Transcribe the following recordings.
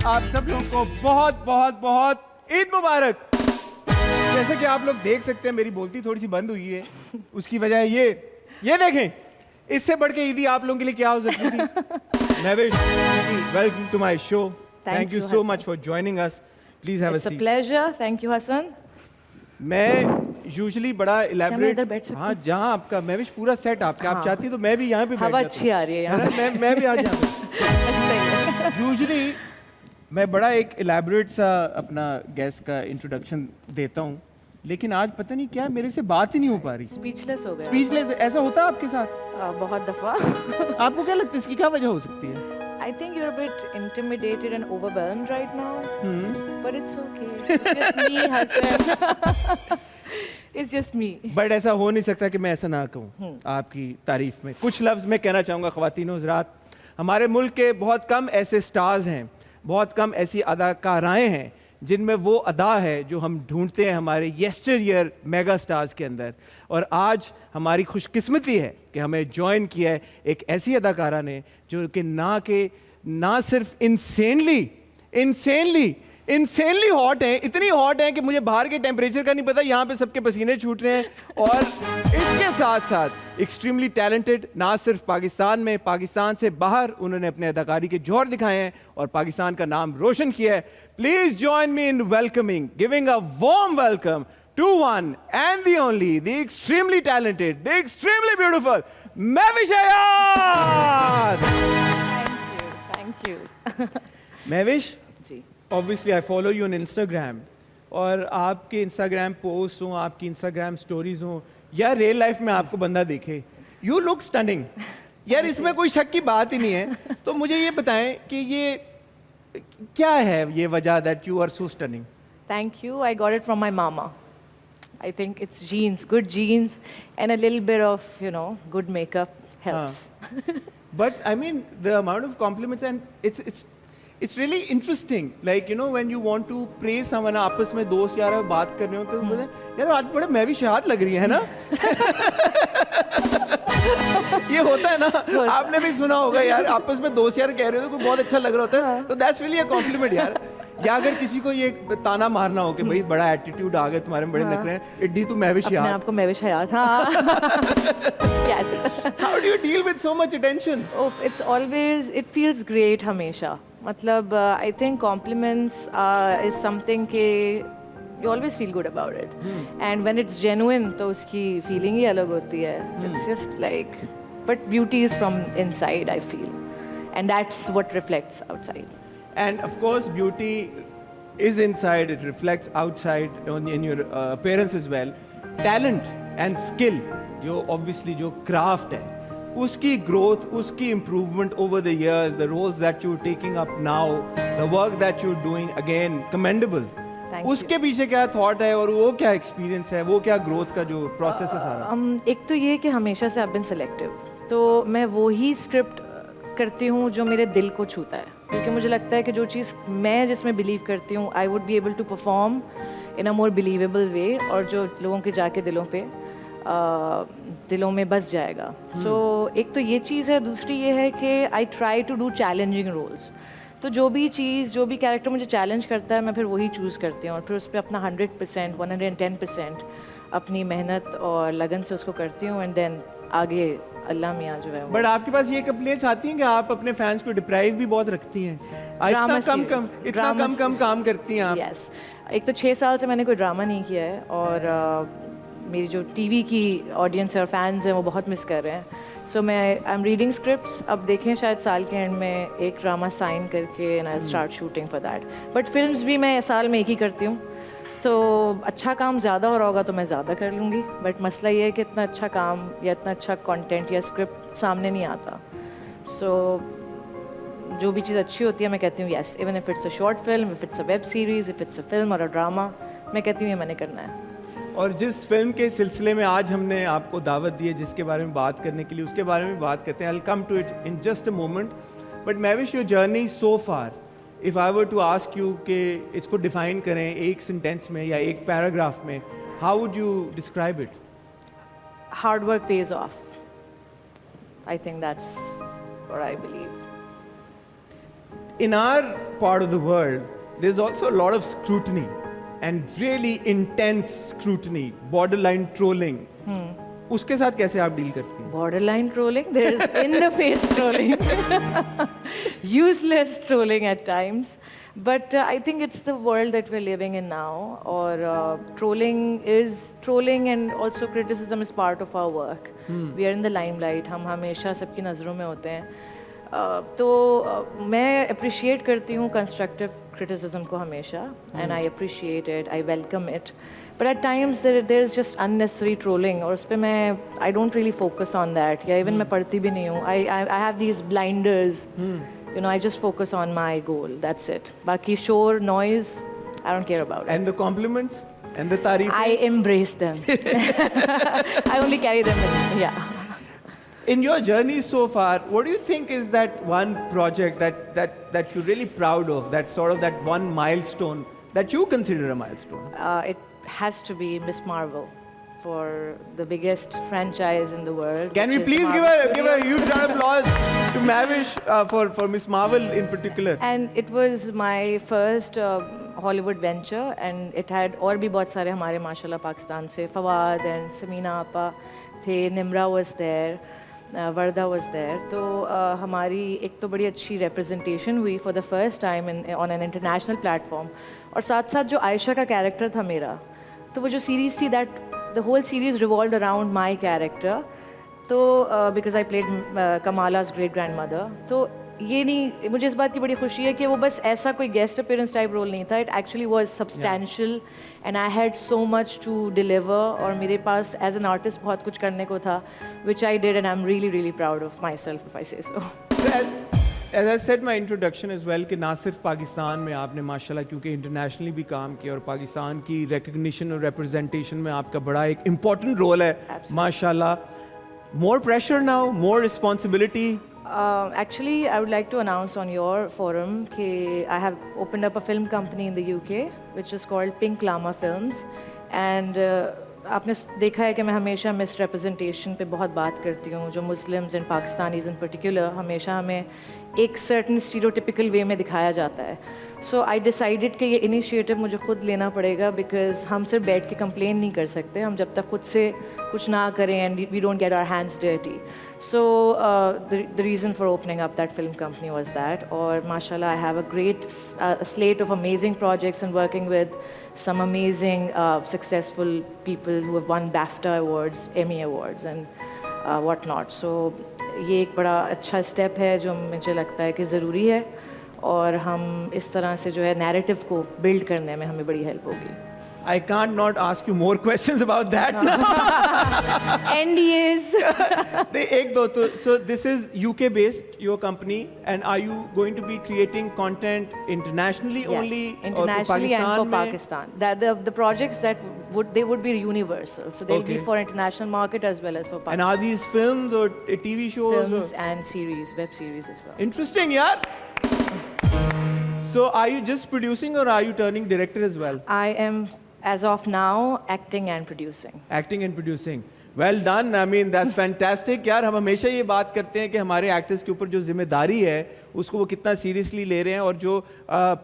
आप सब लोगों को बहुत बहुत बहुत ईद मुबारक। जैसे कि आप लोग देख सकते हैं मेरी बोलती थोड़ी सी बंद हुई है, उसकी वजह है ये देखें, इससे बढ़ के ईदी आप लोगों के लिए क्या हो सकती थी। Mahwish, welcome to my show. Thank you so much for joining us. Please have a seat. It's a pleasure. Thank you Hasan. मैं यूजुअली बड़ा इलेबोरेट, हाँ जहाँ आपका महविश पूरा सेट आपका, आप चाहती तो मैं भी यहाँ पे हवा अच्छी आ रही है यहाँ। मैं भी आ जाऊँ। यूजुअली मैं बड़ा एक इलेबोरेट सा अपना गेस्ट का इंट्रोडक्शन देता हूँ, लेकिन आज पता नहीं क्या मेरे से बात ही नहीं हो पा रही। स्पीचलेस हो गया। स्पीचलेस ऐसा होता है आपके साथ? बहुत दफा। आपको क्या लगता है इसकी क्या वजह हो सकती है? I think you're a bit intimidated and overwhelmed right now. But it's okay. It's just me, Hassan. It's just me. But ऐसा हो नहीं सकता कि मैं ऐसा ना कहूँ आपकी तारीफ में। कुछ लफ्ज़ मैं कहना चाहूँगा ख़वातीनो हज़रात, हमारे मुल्क के बहुत कम ऐसे स्टार्स हैं, बहुत कम ऐसी अदाकाराएँ हैं जिनमें वो अदा है जो हम ढूंढते हैं हमारे येस्टर ईयर मेगा स्टार्स के अंदर। और आज हमारी खुशकिस्मती है कि हमें ज्वाइन किया है एक ऐसी अदाकारा ने जो कि ना सिर्फ इंसेनली हॉट है, इतनी हॉट है कि मुझे बाहर के टेम्परेचर का नहीं पता, यहाँ पे सबके पसीने छूट रहे हैं, और इसके साथ साथ एक्सट्रीमली टैलेंटेड, ना सिर्फ पाकिस्तान में, पाकिस्तान से बाहर उन्होंने अपने अदाकारी के जौहर दिखाए हैं और पाकिस्तान का नाम रोशन किया है। Please join me in welcoming, giving a warm welcome to one and the only, the extremely talented, the extremely beautiful Mahwish Hayat. Thank you. Mahwish, ji. Obviously I follow you on Instagram, और आपके Instagram posts हों, आपकी Instagram stories हों, या real life में आपको बंदा देखे, you look stunning. यार इसमें कोई शक की बात ही नहीं है। तो मुझे ये बताएं कि ये क्या है ये वजह that you are so stunning? Thank you. I got it from my mama. I think it's genes, good genes, and a little bit of, good makeup helps. But I mean, the amount of compliments, and it's really interesting. Like, when you want to praise someone, आपस में दोस्त यार बात कर रहे हो तो बोले यार आज बड़े महविश हयात लग रही है ना। ये होता है ना, आपने भी सुना होगा यार, आपस में दोस्त यार कह रहे हो तो बहुत अच्छा लग रहा होता है, तो that's really a compliment यार। या अगर किसी को ये ताना मारना हो कि भाई बड़ा एटीट्यूड आ गया तुम्हारे में, बड़े नखरे हैं, इड्डी तू महविश हयात। अपने आप को महविश हयात। हाँ। How do you deal with so much attention? Oh, it feels great हमेशा। मतलब I think compliments is something के you always feel good about it. And when it's genuine तो उसकी feeling ही अलग होती है। It's just like, but beauty is from inside, I feel, and that's what reflects outside. And of course, beauty is inside, it reflects outside in your appearance as well. Talent and skill, जो craft है, उसकी growth, उसकी improvement over the years, the roles that you're taking up now, the work that you're doing, again, commendable. उसके पीछे क्या thought है और वो क्या experience है, वो क्या growth का जो process है सारा? एक तो ये कि हमेशा से I've been selective, तो मैं वो ही script करती हूँ जो मेरे दिल को छूता है, क्योंकि मुझे लगता है कि जो चीज़ मैं जिसमें बिलीव करती हूँ I would be able to perform in a more believable way, और जो लोगों के जाके दिलों में बस जाएगा। सो एक तो ये चीज़ है, दूसरी ये है कि I try to do challenging roles, तो जो भी कैरेक्टर मुझे चैलेंज करता है मैं फिर वही चूज़ करती हूँ और फिर उस पर अपना 100%, 110% अपनी मेहनत और लगन से उसको करती हूँ, एंड देन आगे अल्लाह मियाँ जो है। बट आपके पास ये कंप्लेंट्स आती हैं कि आप अपने फैंस को डिप्राइव भी बहुत रखती हैं, इतना कम काम करती हैं आप। यस, एक तो 6 साल से मैंने कोई ड्रामा नहीं किया है, और मेरी जो टीवी की ऑडियंस है और फैंस हैं वो बहुत मिस कर रहे हैं। सो मैं आई एम रीडिंग स्क्रिप्ट्स, अब देखें शायद साल के एंड में एक ड्रामा साइन करके and I start shooting for that. But films भी मैं साल में एक ही करती हूँ, तो अच्छा काम ज़्यादा हो रहा होगा तो मैं ज़्यादा कर लूँगी, बट मसला ये है कि इतना अच्छा काम या इतना अच्छा कंटेंट या स्क्रिप्ट सामने नहीं आता. सो जो भी चीज़ अच्छी होती है मैं कहती हूँ yes, even if it's a short film, if it's a web series, if it's a film और अ ड्रामा, मैं कहती हूँ ये मैंने करना है. और जिस फिल्म के सिलसिले में आज हमने आपको दावत दी है जिसके बारे में बात करने के लिए, उसके बारे में बात करते हैं. I will come to it in just a moment, but Mahvish your journey so far, if I were to ask you कि इसको डिफाइन करें एक सेंटेंस में या एक पैराग्राफ में, how would you describe it? Hard work pays off. I think that's what I believe. In our part of the world, there's also a lot of scrutiny and really intense scrutiny, borderline trolling. उसके साथ कैसे आप deal करती हैं? Borderline trolling, there is in-the-face trolling, useless trolling at times. But I think it's the world that we're living in now. Or trolling and also criticism is part of our work. We are in the limelight. हम हमेशा सबकी नज़रों में होते हैं. तो मैं appreciate करती हूँ constructive criticism को हमेशा, and I appreciate it, I welcome it. But at times there is just unnecessary trolling, और उस पे मैं I don't really focus on that. या even मैं पढ़ती भी नहीं हूँ. I have these blinders. You know, I just focus on my goal. That's it. Baki shore, noise, I don't care about it. And the compliments and the tareef? I embrace them. I only carry them with me. Yeah. In your journey so far, what do you think is that one project that you're really proud of, that sort of that one milestone that you consider a milestone? It has to be Miss Marvel, for the biggest franchise in the world. Can we which is please Marvel give a Studios. huge round of applause to Mavish for Miss Marvel in particular? And it was my first Hollywood venture, and it had और भी बहुत सारे हमारे माशाल्लाह पाकिस्तान से Fawad and Samina आपा थे, Nimra was there, Varda was there. तो हमारी एक तो बड़ी अच्छी representation हुई for the first time on an international platform. और साथ साथ जो आयशा का कैरेक्टर था मेरा, तो वो जो सीरीज थी, that the whole series revolved around my character. तो because I played Kamala's great grandmother. तो ये नहीं, मुझे इस बात की बड़ी खुशी है कि वो बस ऐसा कोई गेस्ट अपीयरेंस टाइप रोल नहीं था. It actually was substantial and I had so much to deliver, और मेरे पास एज एन आर्टिस्ट बहुत कुछ करने को था, which I did, and I am really really proud of myself if I say so. As I said my introduction as well, कि ना सिर्फ पाकिस्तान में आपने माशाल्लाह क्योंकि इंटरनेशनली भी काम किया, और पाकिस्तान की रिकग्निशन और रिप्रेजेंटेशन में आपका बड़ा एक इम्पॉर्टेंट रोल है माशाल्लाह. More pressure now, more responsibility. Actually, I would like to announce on your forum that I have opened up a film company in the UK, which is called Pink Lama Films. And आपने देखा है कि मैं हमेशा miss representation पे बहुत बात करती हूँ, जो Muslims and Pakistanis in particular हमेशा हमें एक सर्टन स्टीरियोटिपिकल वे में दिखाया जाता है. सो आई डिसाइडेड कि ये इनिशिएटिव मुझे खुद लेना पड़ेगा, बिकॉज हम सिर्फ बैठ के कंप्लेन नहीं कर सकते, हम जब तक खुद से कुछ ना करें and we don't get our hands dirty. So the reason for opening up that film company was that. Or mashallah, I have a great slate of amazing projects and working with some amazing successful people who have won BAFTA awards, Emmy awards and whatnot. So ये एक बड़ा अच्छा step है जो मुझे लगता है कि ज़रूरी है, और हम इस तरह से जो है narrative को build करने में हमें बड़ी help होगी. I can't not ask you more questions about that now. NDAs. एक दो तो, so this is UK based your company, and are you going to be creating content internationally Yes, only, internationally or and for में? Pakistan. The projects that would be universal, so they'll be Okay. for international market as well as for Pakistan. And are these films or TV shows? Films or? and series, web series as well. Interesting, yaar. So are you just producing or are you turning director as well? I am, as of now, acting and producing. Acting and producing. Well done. I mean, that's fantastic. यार हम हमेशा ये बात करते हैं कि हमारे actors के ऊपर जो जिम्मेदारी है उसको वो कितना सीरियसली ले रहे हैं, और जो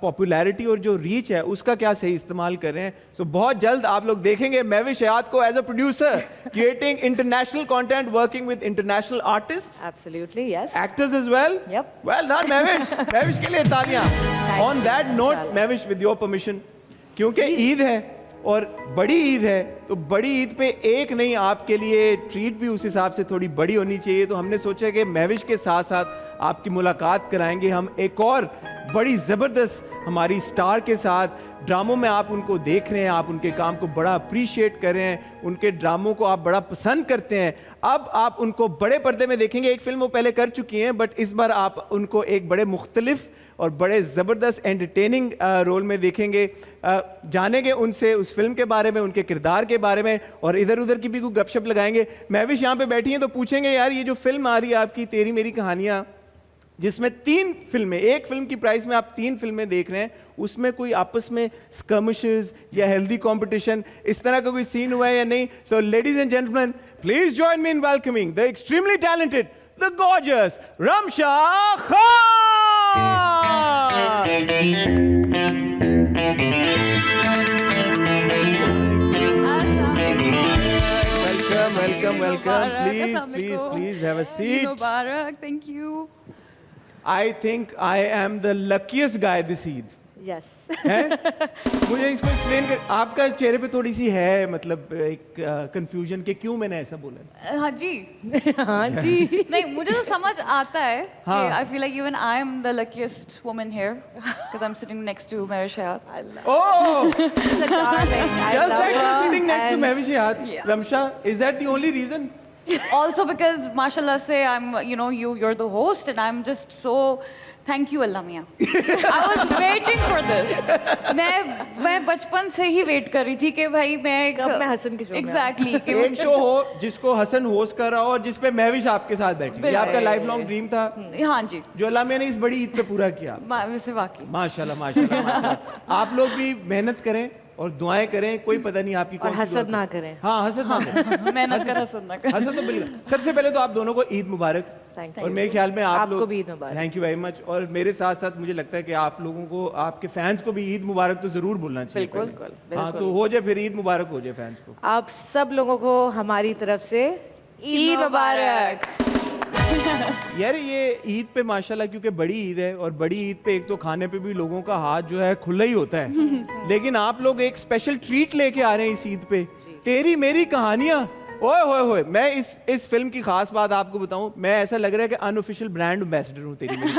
पॉपुलैरिटी और जो रीच है उसका क्या सही इस्तेमाल कर रहे हैं. सो बहुत जल्द आप लोग देखेंगे महविश हयात को as a producer creating international content, working with international artists, Absolutely, yes. actors as well. Yep. Well done, Mahwish. Mahwish के लिए तालियां. On that note, Mahwish, with your permission, क्योंकि ईद है और बड़ी ईद है, तो बड़ी ईद पे एक नहीं आपके लिए ट्रीट भी उस हिसाब से थोड़ी बड़ी होनी चाहिए. तो हमने सोचा कि महविश के साथ साथ आपकी मुलाकात कराएंगे हम एक और बड़ी ज़बरदस्त हमारी स्टार के साथ ड्रामों में आप उनको देख रहे हैं, आप उनके काम को बड़ा अप्रिशिएट कर रहे हैं, उनके ड्रामों को आप बड़ा पसंद करते हैं। अब आप उनको बड़े पर्दे में देखेंगे। एक फिल्म वो पहले कर चुकी हैं, बट इस बार आप उनको एक बड़े मुख्तलिफ और बड़े ज़बरदस्त एंटरटेनिंग रोल में देखेंगे। जानेंगे उनसे उस फिल्म के बारे में, उनके किरदार के बारे में, और इधर उधर की भी कोई गपशप लगाएंगे। महविश यहाँ पे बैठी हैं तो पूछेंगे, यार ये जो फिल्म आ रही है आपकी तेरी मेरी कहानियाँ, जिसमें 3 फिल्में, एक फिल्म की प्राइस में आप 3 फिल्में देख रहे हैं, उसमें कोई आपस में स्कर्मिशेस या हेल्दी कंपटीशन इस तरह का कोई सीन हुआ है या नहीं? So ladies and gentleman, please join me in welcoming the extremely talented, the gorgeous Ramsha Khan. Welcome. Please have a seat. Mubarak, thank you. I think I am the luckiest guy this Eid. Yes. है? मुझे इसको explain कर, आपका चेहरे पे थोड़ी सी है मतलब एक कंफ्यूजन कि क्यों मैंने ऐसा बोला। हाँ जी। हाँ जी। नहीं, मुझे तो समझ आता है हाँ। कि I feel like even I am the luckiest woman here because I'm sitting next to Mehwish Hayat. Oh, She's a darling. I just love like you're her sitting next to and- Mehwish Hayat. Yeah. Ramsha, is that the only reason? Also because mashallah say I'm, you know, you're the host and I'm just so, thank you Allah Mia. I was waiting for this. मैं बचपन से ही wait कर रही थी कि भाई मैं कब मैं हसन के शो में आऊं? एग्जैक्टली एक शो हो जिसको हसन होस्ट कर रहा हो और जिसपे महविश आपके साथ बैठी, ये आपका लाइफ लॉन्ग ड्रीम था हाँ जी, जो अल्लाह ने इस बड़ी ईद पे पूरा किया। वैसे वाकई माशाल्लाह माशाल्लाह माशाल्लाह। आप लोग भी मेहनत करें और दुआएं करें, कोई पता नहीं आपकी और कौन सी हसद दुआ ना करें। करें। हाँ, हसद ना करें। मेहनत कर हसन ना कर। हसद तो बिल्कुल। सबसे पहले तो आप दोनों को ईद मुबारक। Thank you. और मेरे ख्याल में आप आपको लोग भी ईद मुबारक। Thank you very much. और मेरे साथ साथ मुझे लगता है कि आप लोगों को, आपके फैंस को भी ईद मुबारक तो जरूर बोलना चाहिए। बिल्कुल, हाँ, तो हो जाए फिर ईद मुबारक हो जाए फैंस को। आप सब लोगों को हमारी तरफ से ईद मुबारक। यार ये ईद पे माशाल्लाह क्योंकि बड़ी ईद है, और बड़ी ईद पे एक तो खाने पे भी लोगों का हाथ जो है खुला ही होता है, लेकिन आप लोग एक स्पेशल ट्रीट लेके आ रहे हैं इस ईद पे, तेरी मेरी कहानियां। ओए होए होए, मैं इस फिल्म की खास बात आपको बताऊं, मैं ऐसा लग रहा है कि अनऑफिशियल ब्रांड एम्बेसडर हूं तेरी मेरी,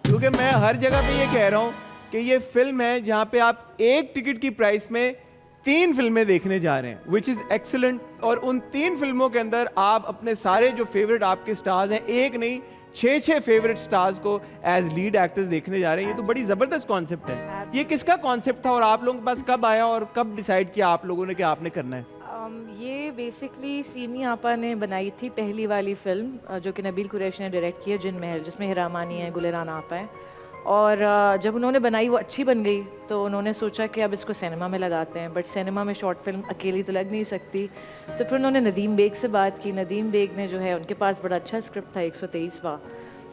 क्योंकि मैं हर जगह पे ये कह रहा हूं कि ये फिल्म है जहां पे आप एक टिकट की प्राइस में 3 फिल्में देखने जा रहे हैं, विच इज एक्सीलेंट। और उन 3 फिल्मों के अंदर आप अपने सारे जो फेवरेट आपके स्टार्स हैं, एक नहीं 6 फेवरेट स्टार्स को एज लीड एक्टर्स देखने जा रहे हैं। ये तो बड़ी जबरदस्त कॉन्सेप्ट है। ये किसका कॉन्सेप्ट था और आप लोगों के पास कब आया और कब डिसाइड किया आप लोगों ने कि आपने करना है? ये बेसिकली सीमी आपा ने बनाई थी पहली वाली फिल्म, जो कि नबील कुरैशी ने डायरेक्ट की है, जिन महल, जिसमें हिरा मानी है, गुलराना आपा है। और जब उन्होंने बनाई वो अच्छी बन गई, तो उन्होंने सोचा कि अब इसको सिनेमा में लगाते हैं, बट सिनेमा में शॉर्ट फिल्म अकेली तो लग नहीं सकती। तो फिर उन्होंने नदीम बेग से बात की। नदीम बेग ने जो है, उनके पास बड़ा अच्छा स्क्रिप्ट था 123वां,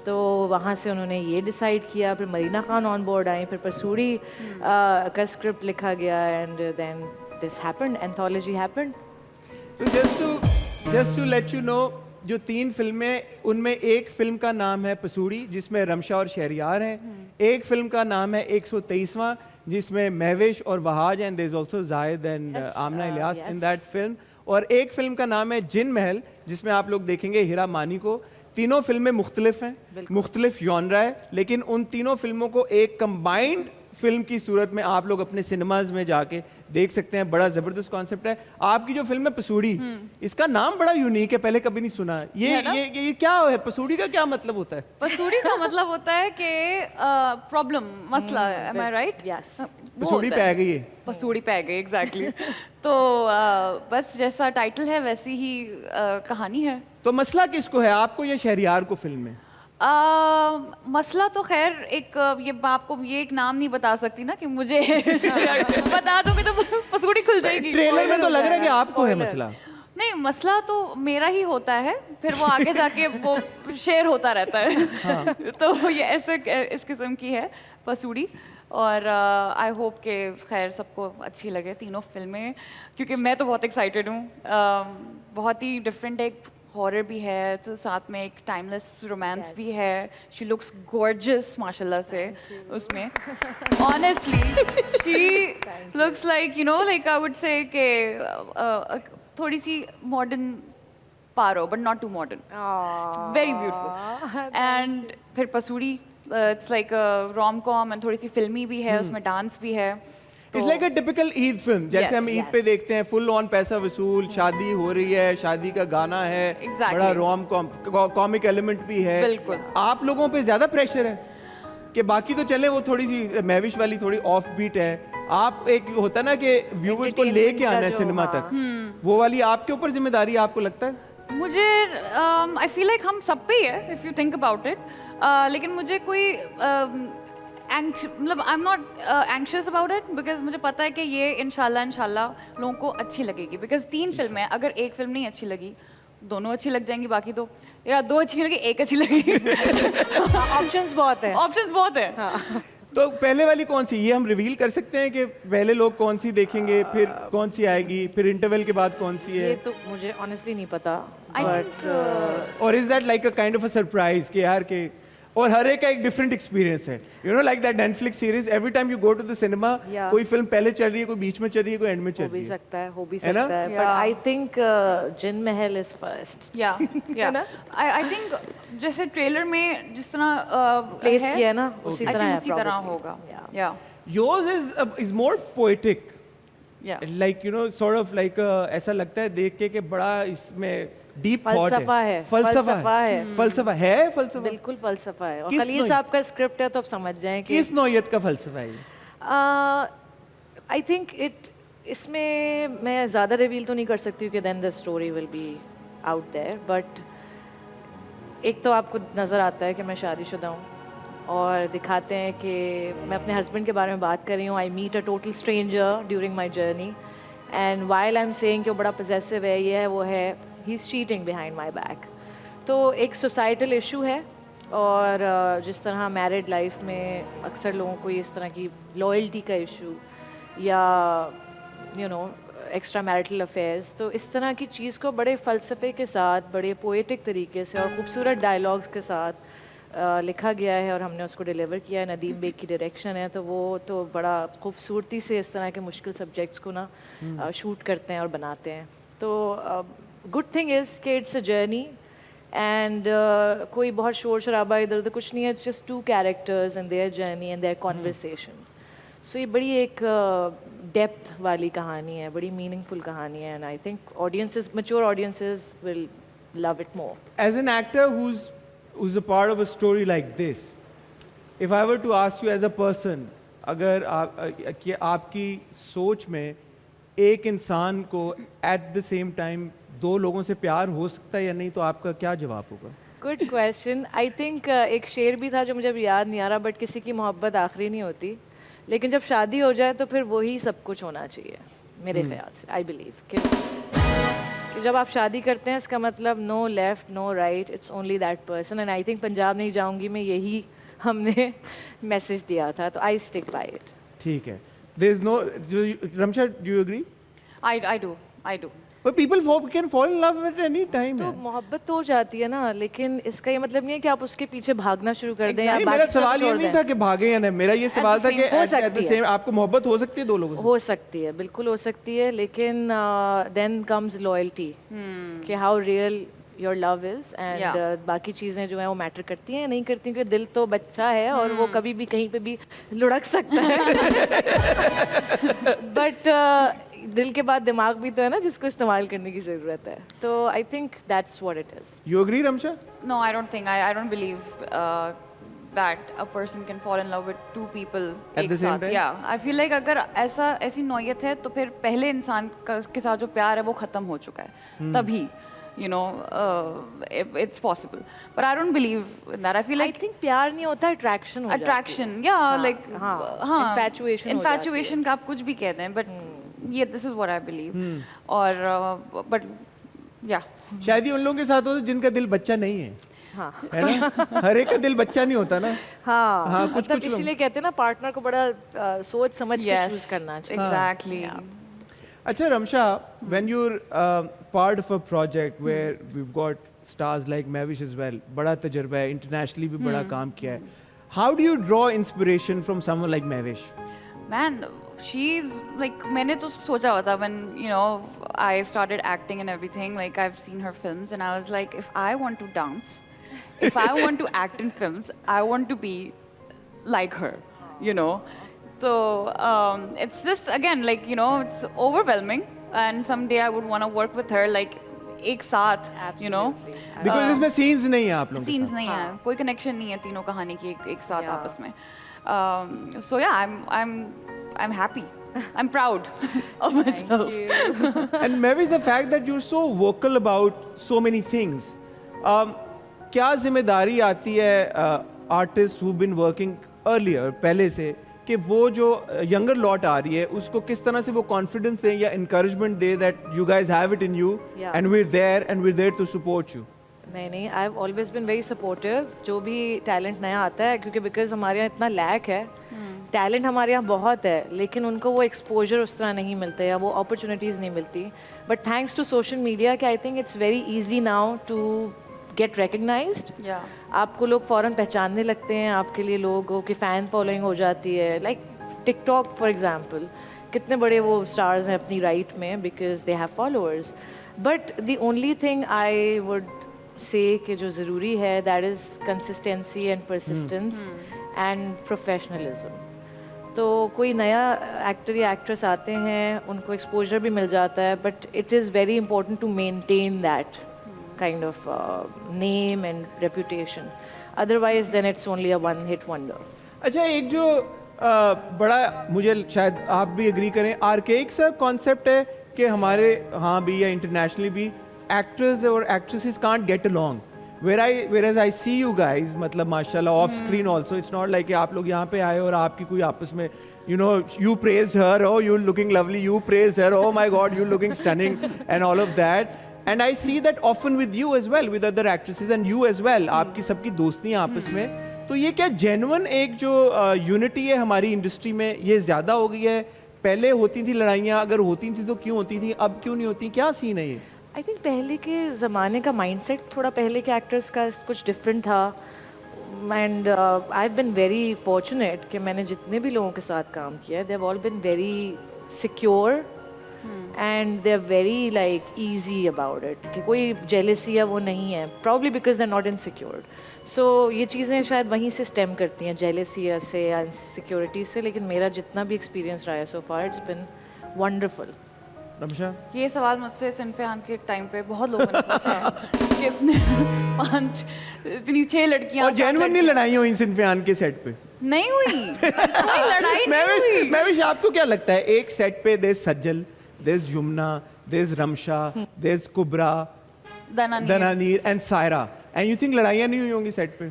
तो वहाँ से उन्होंने ये डिसाइड किया। फिर मरीना खान ऑन बोर्ड आई, फिर पसूड़ी का स्क्रिप्ट लिखा गया, and then this happened, anthology happened. So just to let you know, जो 3 फिल्में, उनमें एक फिल्म का नाम है पसूड़ी जिसमें रमशा और शहरियार हैं, एक फिल्म का नाम है 123वां जिसमें महविश और Wahaj and there is also Zaid and Aamna Ilyas in that film, और एक फिल्म का नाम है जिन महल जिसमें आप लोग देखेंगे हीरा मानी को। तीनों फिल्में मुख्तलिफ हैं, मुख्तलिफ जॉनरा है, लेकिन उन तीनों फिल्मों को एक कंबाइंड फिल्म की सूरत में आप लोग अपने सिनेमाज में जाके देख सकते हैं। बड़ा जबरदस्त कॉन्सेप्ट है। आपकी जो फिल्म है पसूड़ी, इसका नाम बड़ा यूनिक है, पहले कभी नहीं सुना। ये क्या है? पसूड़ी का क्या मतलब होता है? पसूड़ी का मतलब होता है कि प्रॉब्लम, मसला, एम आई राइट? यस, पसूड़ी पे आ गई है। पसूड़ी पे आ गई, एग्जैक्टली। तो बस जैसा टाइटल है वैसी ही कहानी है। तो मसला किसको है, आपको या शहरियार को फिल्म में? मसला तो खैर एक, ये आपको ये एक नाम नहीं बता सकती ना कि मुझे बता दोगे तो पसूड़ी खुल जाएगी। ट्रेलर में तो लग रहा है कि आपको है मसला। नहीं, मसला तो मेरा ही होता है, फिर वो आगे जाके वो शेयर होता रहता है। हाँ। तो ये ऐसे इस किस्म की है पसूड़ी। और आई होप कि खैर सबको अच्छी लगे तीनों फिल्में, क्योंकि मैं तो बहुत एक्साइटेड हूँ। बहुत ही डिफरेंट, एक हॉरर भी है, तो साथ में एक टाइमलेस रोमांस भी है। शी लुक्स गॉर्जियस माशाल्लाह से उसमें। Honestly she looks like, you know, like I would say कि थोड़ी सी modern Paro, but not too modern, very beautiful. And फिर Pasoori it's like rom com and थोड़ी सी फिल्मी भी है, उसमें डांस भी है. It's like a typical Eid film, जैसे हम ईद पे देखते हैं फुल ऑन पैसा वसूल, शादी हो रही है, शादी का गाना है, Exactly. बड़ा रोम कॉमिक एलिमेंट भी है. बिल्कुल. आप लोगों पे ज्यादा प्रेशर है कि बाकी तो चले, वो थोड़ी सी मैविश वाली थोड़ी ऑफ बीट है, आप एक होता है ना कि व्यूवर्स को लेके आना है सिनेमा तक, वो वाली आपके ऊपर जिम्मेदारी आपको लगता है? मुझे आई फील लाइक हम सब पे ही है if you think about it, लेकिन मुझे कोई मतलब I am not anxious about it, because मुझे पता है कि ये इंशाल्लाह लोगों को अच्छी लगेगी. बिकॉज 3 फिल्में हैं, अगर एक फिल्म नहीं अच्छी लगी, दोनों अच्छी लग जाएंगी, बाकी तो, या 2 अच्छी नहीं लगी, एक अच्छी लगेगी. ऑप्शंस बहुत है. ऑप्शंस बहुत है. हाँ. तो पहले वाली कौन सी, ये हम रिवील कर सकते हैं कि पहले लोग कौन सी देखेंगे, फिर कौन सी आएगी, फिर इंटरवल के बाद कौन सी है? ये तो मुझे ऑनेस्टली नहीं पता. I बट और is that like a kind of a surprise कि यार के, और हर एक का एक डिफरेंट एक्सपीरियंस है, you know like that Netflix series, every time you go to the cinema, Yeah. कोई फिल्म पहले चल रही है, कोई बीच में चल रही है, कोई एंड में चल हो रही भी है. सकता है, हो भी है ना? सकता है. But Yeah. I think Jin Mahal is first. या ना? आई थिंक जैसे ट्रेलर में जिस तरह प्लेस है, किया ना, उसी I तरह think है उसी तरह probably. होगा. Yeah. या Yours is more poetic, या like you know sort of like ऐसा लगता है देख के कि बड़ा इसमें डीप थॉट फलसफा है. फलसफा है. फलसफा है, फलसफा बिल्कुल फलसफा है. और किस खलील नोई- साहब का स्क्रिप्ट है तो आप समझ जाएं कि किस नौयत का फलसफा है ये? आई थिंक इट, इसमें मैं ज़्यादा रिवील तो नहीं कर सकती कि then the story will be out there. But एक तो आपको नज़र आता है कि मैं शादीशुदा हूँ, और दिखाते हैं कि मैं अपने हस्बैंड के बारे में बात कर रही हूँ. I meet a total stranger during my journey, and while I am saying कि वो बड़ा पजेसिव है, ये है वो है, he is cheating behind my back. तो एक सोसाइटल इशू है, और जिस तरह मैरिड लाइफ में अक्सर लोगों को इस तरह की लॉयल्टी का इशू या you know extra marital affairs, तो इस तरह की चीज़ को बड़े फ़लसफ़े के साथ, बड़े पोएटिक तरीके से और खूबसूरत डायलॉग्स के साथ लिखा गया है, और हमने उसको डिलीवर किया है. नदीम बेग की डायरेक्शन है, तो वो तो बड़ा खूबसूरती से इस तरह के मुश्किल सब्जेक्ट्स को ना शूट करते हैं और बनाते हैं. तो गुड थिंग इज़ कि इट्स अ जर्नी, एंड कोई बहुत शोर शराबा इधर उधर कुछ नहीं है. It's just 2 characters and their journey and their conversation. So ये बड़ी एक डेप्थ वाली कहानी है, बड़ी मीनिंगफुल कहानी है, and I think audiences, mature audiences will love it more. As an actor who's a part of a story like this, if I were to ask you as a person, अगर कि आपकी सोच में एक इंसान को at the same time 2 लोगों से प्यार हो सकता है या नहीं, तो आपका क्या जवाब होगा? Good question. आई थिंक एक शेर भी था जो मुझे अभी याद नहीं आ रहा, बट किसी की मोहब्बत आखिरी नहीं होती, लेकिन जब शादी हो जाए तो फिर वही सब कुछ होना चाहिए मेरे ख्याल से. आई बिलीव कि जब आप शादी करते हैं, इसका मतलब no left no right, it's only that person. And I think Punjab नहीं जाऊंगी मैं, यही हमने मैसेज दिया था, तो आई स्टिक बाय इट. ठीक है. There is no, Ramsha, do you agree? I do. But people can fall in love at any time. तो है. मोहब्बत तो हो जाती है ना, लेकिन इसका ये मतलब नहीं है कि आप उसके पीछे भागना शुरू कर दें या नहीं, बाकी मेरा सब सवाल ये छोड़ नहीं दें. था कि भागे या नहीं, मेरा ये सवाल था same- कि हो at the सकती है. same आपको मोहब्बत हो सकती है 2 लोगों से? हो सकती है, बिल्कुल हो सकती है, लेकिन देन कम्स लॉयल्टी, कि how real your love is, and बाकी चीज़ें जो है वो मैटर करती हैं नहीं करती, क्योंकि दिल तो बच्चा है और वो कभी भी कहीं पे भी लुढ़क सकता है. बट दिल के बाद दिमाग भी तो है ना, जिसको इस्तेमाल करने की ज़रूरत है. तो I think that's what it is. You agree, Ramsha? No, I don't think. I don't believe that a person can fall in love with 2 people At एक the same साथ. time? Yeah, I feel like अगर ऐसी नौयत है तो फिर पहले इंसान के साथ जो प्यार है वो खत्म हो चुका है, तभी you know it's possible. But I don't believe in that. I feel I like think प्यार नहीं होता, अट्रैक्शन हो जाती है. attraction, yeah, like हाँ, हाँ, infatuation हो जाती infatuation का आप कुछ भी कहते हैं, but yeah, this is what I believe. और but yeah. शायद ये उन लोगों के साथ हो जिनका दिल बच्चा नहीं है. हाँ. है ना? हर एक का दिल बच्चा नहीं होता ना. हाँ, हाँ, कुछ- मतलब कुछ लोग- इसीलिए कहते हैं ना, पार्टनर को बड़ा सोच समझ के Yes, चूज करना चाहिए. exactly. अच्छा Ramsha, when you're part of a project where we've got stars like Mavish as well, बड़ा तजर्बा है, internationally भी बड़ा काम किया है. How do you draw inspiration from someone like Mavish? Man, she's like मैंने तो सोचा हुआ था when you know I started acting and everything, like I've seen her films and I was like, if I want to dance, if I want to act in films, I want to be like her, you know. So it's just again like, you know, it's overwhelming, and someday I would want to work with her like एक साथ, you know. Because इसमें scenes नहीं है आप लोगों के Scenes साथ। नहीं है, कोई connection नहीं है तीनों कहानी की एक साथ आपस में. So yeah, I'm happy. I'm proud of myself. And maybe the fact that you're so vocal about so many things. क्या जिम्मेदारी आती है artists who've been working earlier पहले से कि वो जो यंगर लॉट आ रही है उसको किस तरह से वो कॉन्फिडेंस दें या इंकरेजमेंट दे that you guys have it in you and we are there to support you? नहीं, I have always been very supportive जो भी टैलेंट नया आता है, क्योंकि बिकॉज हमारे यहाँ इतना लैक है, टैलेंट हमारे यहाँ बहुत है लेकिन उनको वो एक्सपोजर उस तरह नहीं मिलता या वो अपॉर्चुनिटीज़ नहीं मिलती. But thanks to social media कि I think it's very easy now to get recognised. आपको लोग फ़ौरन पहचानने लगते हैं, आपके लिए लोगों की फ़ैन फॉलोइंग हो जाती है. लाइक टिकटॉक फॉर एग्जांपल, कितने बड़े वो स्टार्स हैं अपनी राइट में because they have followers. But the only thing I would say कि जो ज़रूरी है that is consistency and persistence and professionalism. तो कोई नया एक्टर या एक्ट्रेस आते हैं, उनको एक्सपोजर भी मिल जाता है, but it is very important to maintain that kind of name and reputation. Otherwise then it's only a one hit wonder. अच्छा, एक जो बड़ा मुझे शायद आप भी एग्री करें आर्केक सा कॉन्सेप्ट है कि हमारे हाँ भी या इंटरनेशनली भी एक्टर्स और actresses can't get along. whereas I see you guys, मतलब माशाल्लाह of screen also, it's not like कि आप लोग यहाँ पे आए और आपकी कोई आपस में you know, you praised her, oh you're looking lovely, you praised her, oh my god you're looking stunning and all of that. And I see that often with you as well, with other actresses and you as well. आपकी सबकी दोस्तियाँ आपस में. तो ये क्या genuine एक जो unity है हमारी इंडस्ट्री में ये ज़्यादा हो गई है? पहले होती थी लड़ाइयाँ, अगर होती थी तो क्यों होती थी, अब क्यों नहीं होती? क्या सीन है ये? आई थिंक पहले के ज़माने का माइंडसेट थोड़ा पहले के एक्टर्स का कुछ डिफरेंट था. And I have been very fortunate कि मैंने जितने भी लोगों के साथ काम किया they have all been very secure and they're very like easy about it कि कोई jealousy है वो नहीं है, probably because they're not insecure. So ये चीज़ें शायद वहीं से stem करती हैं, jealousy से या insecurity से. लेकिन मेरा जितना भी experience रहा है so far it's been wonderful. Ramsha, ये सवाल मुझसे सिनफियान के टाइम पे बहुत लोगों ने पूछा है कि इतने 6 लड़कियां और जेन्युइनली लड़ाई हुई सिनफियान के सेट पे? नहीं हुई, कोई लड़ाई नहीं हुई. मैं आपको क्या लगता है एक सेट पे there's Sajal, there's Yumna, there's Ramsha, there's Kubra, Dananir and Saira. And you think लड़ाइयाँ नहीं हुई होंगी सेट पे?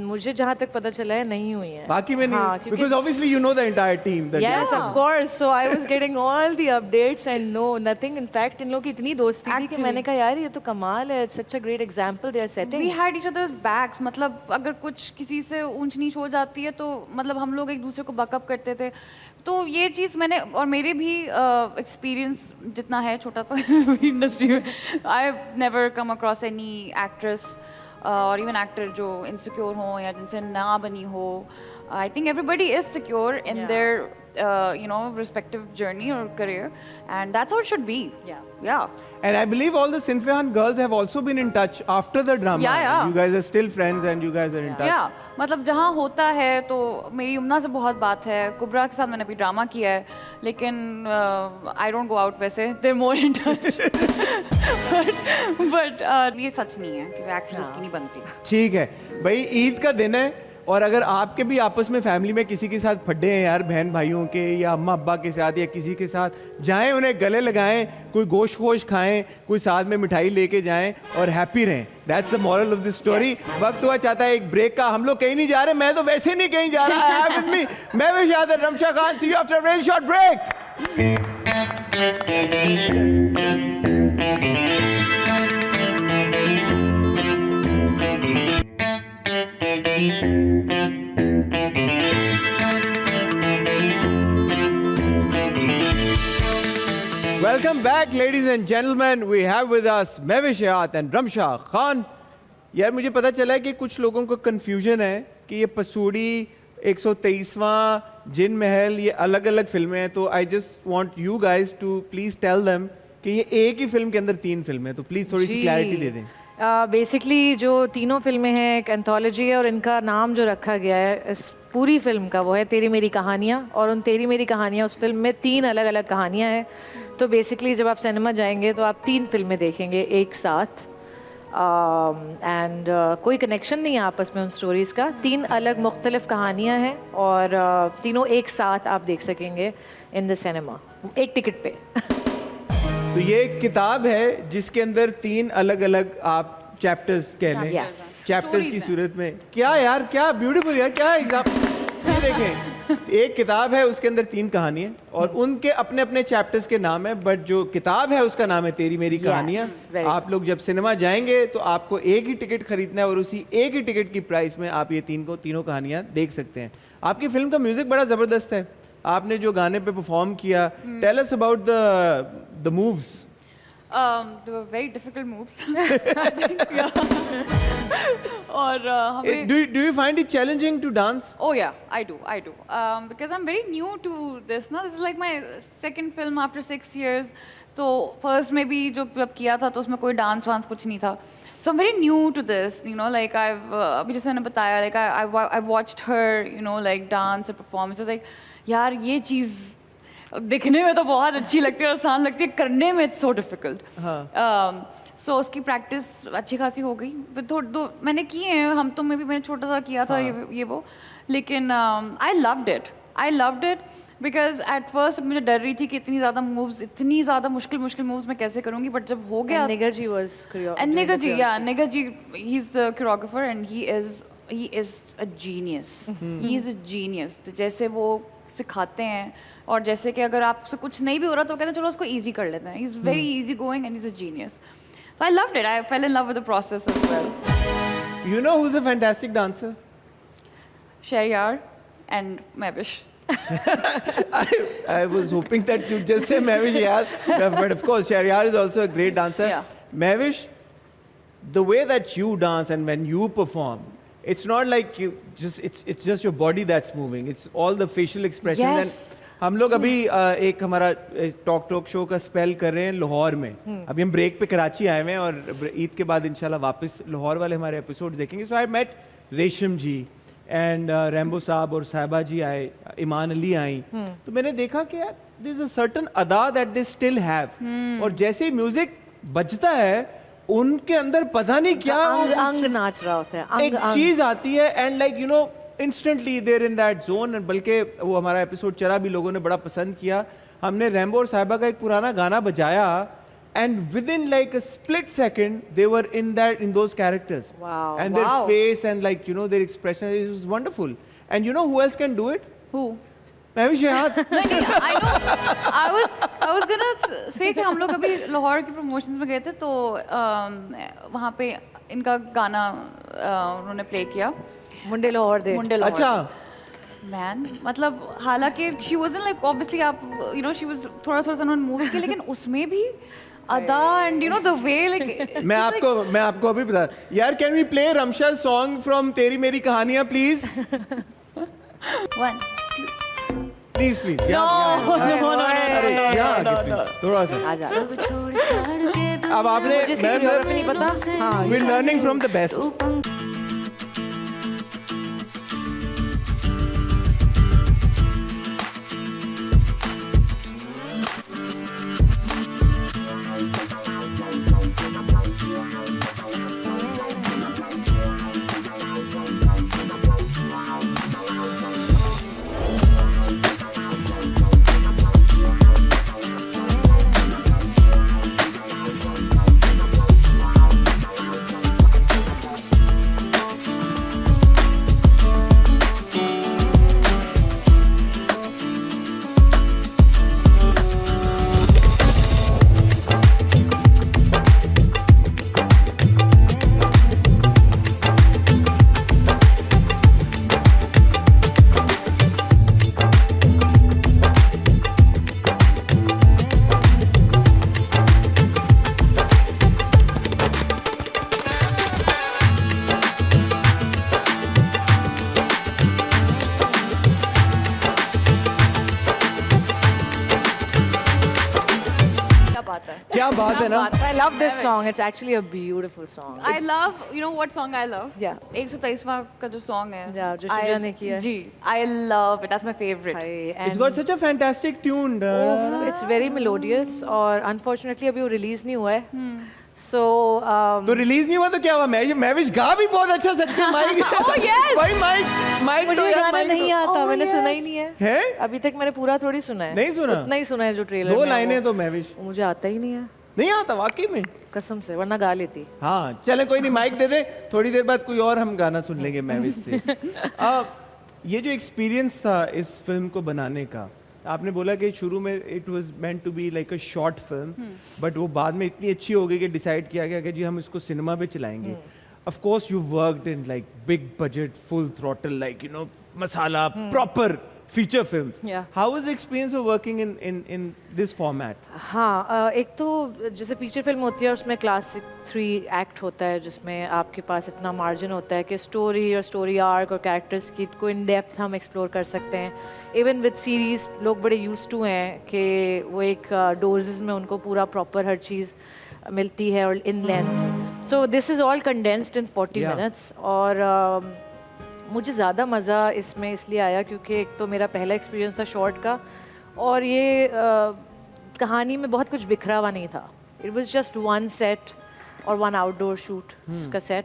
मुझे जहाँ तक पता चला है नहीं हुई है. बाकी में नहीं, because obviously you know the entire team. Yes, of course. So I was getting all the updates and no, nothing. In fact, इन लोगों की इतनी दोस्ती थी कि मैंने कहा यार ये तो कमाल है. It's such a great example they are setting. We had each other's backs. मतलब अगर कुछ किसी से ऊंच नीच हो जाती है तो मतलब हम लोग एक दूसरे को बैकअप करते थे. तो ये चीज़ मैंने और मेरे भी एक्सपीरियंस जितना है छोटा सा इंडस्ट्री में, I have never come across any actress और इवन एक्टर जो इनसिक्योर हो या जिनसे ना बनी हो. I think everybody is secure in their you know respective journey or career, and that's how it should be. Yeah. And I believe all the Sinfihan girls have also been in touch after the drama. Yeah. You guys are still friends and you guys are in touch. Yeah, मतलब जहाँ होता है तो मेरी यमुना से बहुत बात है. कुबरा के साथ मैंने अभी ड्रामा किया है लेकिन I don't go out वैसे. They're more in touch. but ये सच नहीं है कि एक्ट्रेस की नहीं बनती. ठीक है भाई, ईद का दिन है और अगर आपके भी आपस में फैमिली में किसी के साथ फड्डे हैं यार, बहन भाइयों के या अम्मा अब्बा के साथ या किसी के साथ, जाएं उन्हें गले लगाएं, कोई गोश्त वोश खाएं, कोई साथ में मिठाई लेके जाएं और हैप्पी रहें. That's the moral of the story. वक्त हुआ चाहता है एक ब्रेक का. हम लोग कहीं नहीं जा रहे, मैं तो वैसे नहीं कहीं जा रहा. I have with me Mehwish Yadav, Ramsha Khan. See you after a very short break. Welcome back, ladies and gentlemen. We have with us Mehwish Yadav and Ramsha Khan. यार मुझे पता चला है कि कुछ लोगों को कंफ्यूजन है कि ये पसूड़ी 123वां जिन महल ये अलग अलग फिल्में हैं. तो I just want you guys to please tell them कि ये एक ही फिल्म के अंदर 3 फिल्में हैं. तो प्लीज थोड़ी सी क्लैरिटी दे दें. बेसिकली जो तीनों फिल्में हैं एक एंथोलॉजी है और इनका नाम जो रखा गया है पूरी फिल्म का, वो है तेरी मेरी कहानियाँ। और उन तेरी मेरी कहानियाँ, उस फिल्म में 3 अलग अलग कहानियाँ हैं। तो बेसिकली जब आप सिनेमा जाएंगे तो आप 3 फिल्में देखेंगे एक साथ, एंड कोई कनेक्शन नहीं है आपस में उन स्टोरीज़ का। 3 अलग मुख्तलिफ कहानियाँ हैं और तीनों एक साथ आप देख सकेंगे इन द सिनेमा, एक टिकट पे। तो ये एक किताब है जिसके अंदर 3 अलग अलग आप चैप्टर्स कह लें, Yes. चैप्टर्स की सूरत में। क्या यार, क्या ब्यूटीफुल यार, क्या एग्जाम। ये देखें, एक किताब है, उसके अंदर 3 कहानियां और उनके अपने अपने चैप्टर्स के नाम है, बट जो किताब है उसका नाम है तेरी मेरी कहानियां। very आप लोग जब सिनेमा जाएंगे तो आपको एक ही टिकट खरीदना है और उसी एक ही टिकट की प्राइस में आप ये तीनों कहानियां देख सकते हैं। आपकी फिल्म का म्यूजिक बड़ा जबरदस्त है, आपने जो गाने पे परफॉर्म किया, tell us about the moves. They were very difficult moves. I think, yeah. और हमें Do you find it challenging to dance? Oh yeah, I do. Because I'm very new to this. ना, this is like my second film after 6 years. तो first में भी जो जब किया था तो उसमें कोई डांस वांस कुछ नहीं था. So I'm very new to this, you know, like अभी जैसे मैंने बताया, like I watched her, you know, like dance and performances, like यार ये चीज़ दिखने में तो बहुत अच्छी लगती है, आसान लगती है, करने में इट्स सो डिफिकल्ट। सो उसकी प्रैक्टिस अच्छी खासी हो गई, मैंने किए हैं, हम तो में भी मैंने छोटा सा किया था ये वो, लेकिन I loved it because at first मुझे डर रही थी कि इतनी ज़्यादा मुश्किल मूव्स मैं कैसे करूँगी, बट जब हो गया। Nigar ji, he is the choreographer and he is a genius. He is a genius. तो जैसे वो सिखाते हैं और जैसे कि अगर आपसे कुछ नहीं भी हो रहा तो कहते हैं चलो उसको easy कर लेते हैं. He's very easy going and he's a genius. So I loved it. I fell in love with the process as well. You know who's a fantastic dancer? Shahriyar and Mehwish. I was hoping that you'd just say Mehwish, yeah. But of course, Shahriyar is also a great dancer. Yeah. Mehwish, the way that you dance and when you perform, it's not like it's just your body that's moving. It's all the facial expressions. Yes. And हम लोग अभी एक हमारा talk show का spell कर रहे हैं लाहौर में. अभी हम ब्रेक पे कराची आए हुए हैं और ईद के बाद इंशाल्लाह वापस लाहौर वाले हमारे एपिसोड देखेंगे. सो आई मेट रेशम जी एंड रैम्बो साहब और साहिबा जी आए, ईमान अली आई. तो मैंने देखा कि यार दिस इज अ सर्टेन अदा दैट दे स्टिल हैव. और जैसे ही म्यूजिक बजता है उनके अंदर पता नहीं क्या अंग नाच रहा होता है, एक चीज आती है and like you know instantly there in that zone. बल्कि वो हमारा एपिसोड चला भी, लोगों ने बड़ा पसंद किया. हमने रैम्बो और साहिबा का एक पुराना गाना बजाया and within like a split second they were in those characters. Wow. And their face and like you know their expression, it was wonderful. And you know who else can do it? Who? Mehwish याद. नहीं, I know. I was gonna say कि हम लोग अभी लाहौर के promotions में गए थे तो वहाँ पे इनका गाना उन्होंने प्ले किया. मुंडे लाहौर दे. अच्छा. मैन मतलब हालांकि शी वाजंट लाइक ऑब्वियसली आप यू नो शी वाज थोड़ा सा उन्होंने मूव किया, लेकिन उसमें भी अदा and you know the way like मैं आपको अभी बता यार, can we play Ramsha song from Teri Meri कहानियां प्लीज. प्लीज प्लीज थोड़ा सा. अब आपने नहीं पता. हाँ, we learning from the best. बात है ना। I love this song. It's actually a beautiful song. I love, you know what song I love? Yeah. 123वां का जो song है, Yeah, जो शुजा ने किया है। जी, I love it. That's my favorite. It's got such a fantastic tune. It's very melodious और unfortunately अभी वो release नहीं हुआ है। So तो रिलीज नहीं हुआ तो क्या हुआ? मैविश गा भी बहुत अच्छा सकते हैं माइक। Oh, yes! भाई माइक मुझे तो ये यार गाना माइक नहीं तो- आता, Oh, मैंने yes. सुना ही नहीं है। है? अभी तक मैंने पूरा थोड़ी सुना है। नहीं सुना? उतना ही सुना है जो ट्रेलर दो में लाइनें वो- तो मैविश वो मुझे आता ही नहीं है नहीं आता वाकई में। कसम से, वरना गा लेती। हाँ चले कोई नहीं, माइक दे दे, थोड़ी देर बाद कोई और हम गाना सुन लेंगे मैविश से। ये जो एक्सपीरियंस था इस फिल्म को बनाने का, आपने बोला कि शुरू में it was meant to be like a short film, but वो बाद में इतनी अच्छी हो गई कि डिसाइड किया गया कि जी हम इसको सिनेमा पे चलाएंगे। Of course you worked in like big budget full throttle like you no masala proper feature film. Yeah. How was the experience of working in this format? हाँ, एक तो जैसे फीचर फिल्म होती है उसमें क्लासिक 3 एक्ट होता है जिसमें आपके पास इतना मार्जिन होता है कि स्टोरी और स्टोरी आर्क और कैरेक्टर्स की को इन डेप्थ हम एक्सप्लोर कर सकते हैं। इवन विद सीरीज लोग बड़े यूज टू हैं कि वो एक डोजेज में उनको पूरा प्रॉपर हर चीज़ मिलती है और in length. So this is all condensed in 40 Yeah. Minutes. और मुझे ज़्यादा मज़ा इसमें इसलिए आया क्योंकि एक तो मेरा पहला एक्सपीरियंस था शॉर्ट का, और ये कहानी में बहुत कुछ बिखरा हुआ नहीं था। It was just one set और वन आउटडोर शूट का set,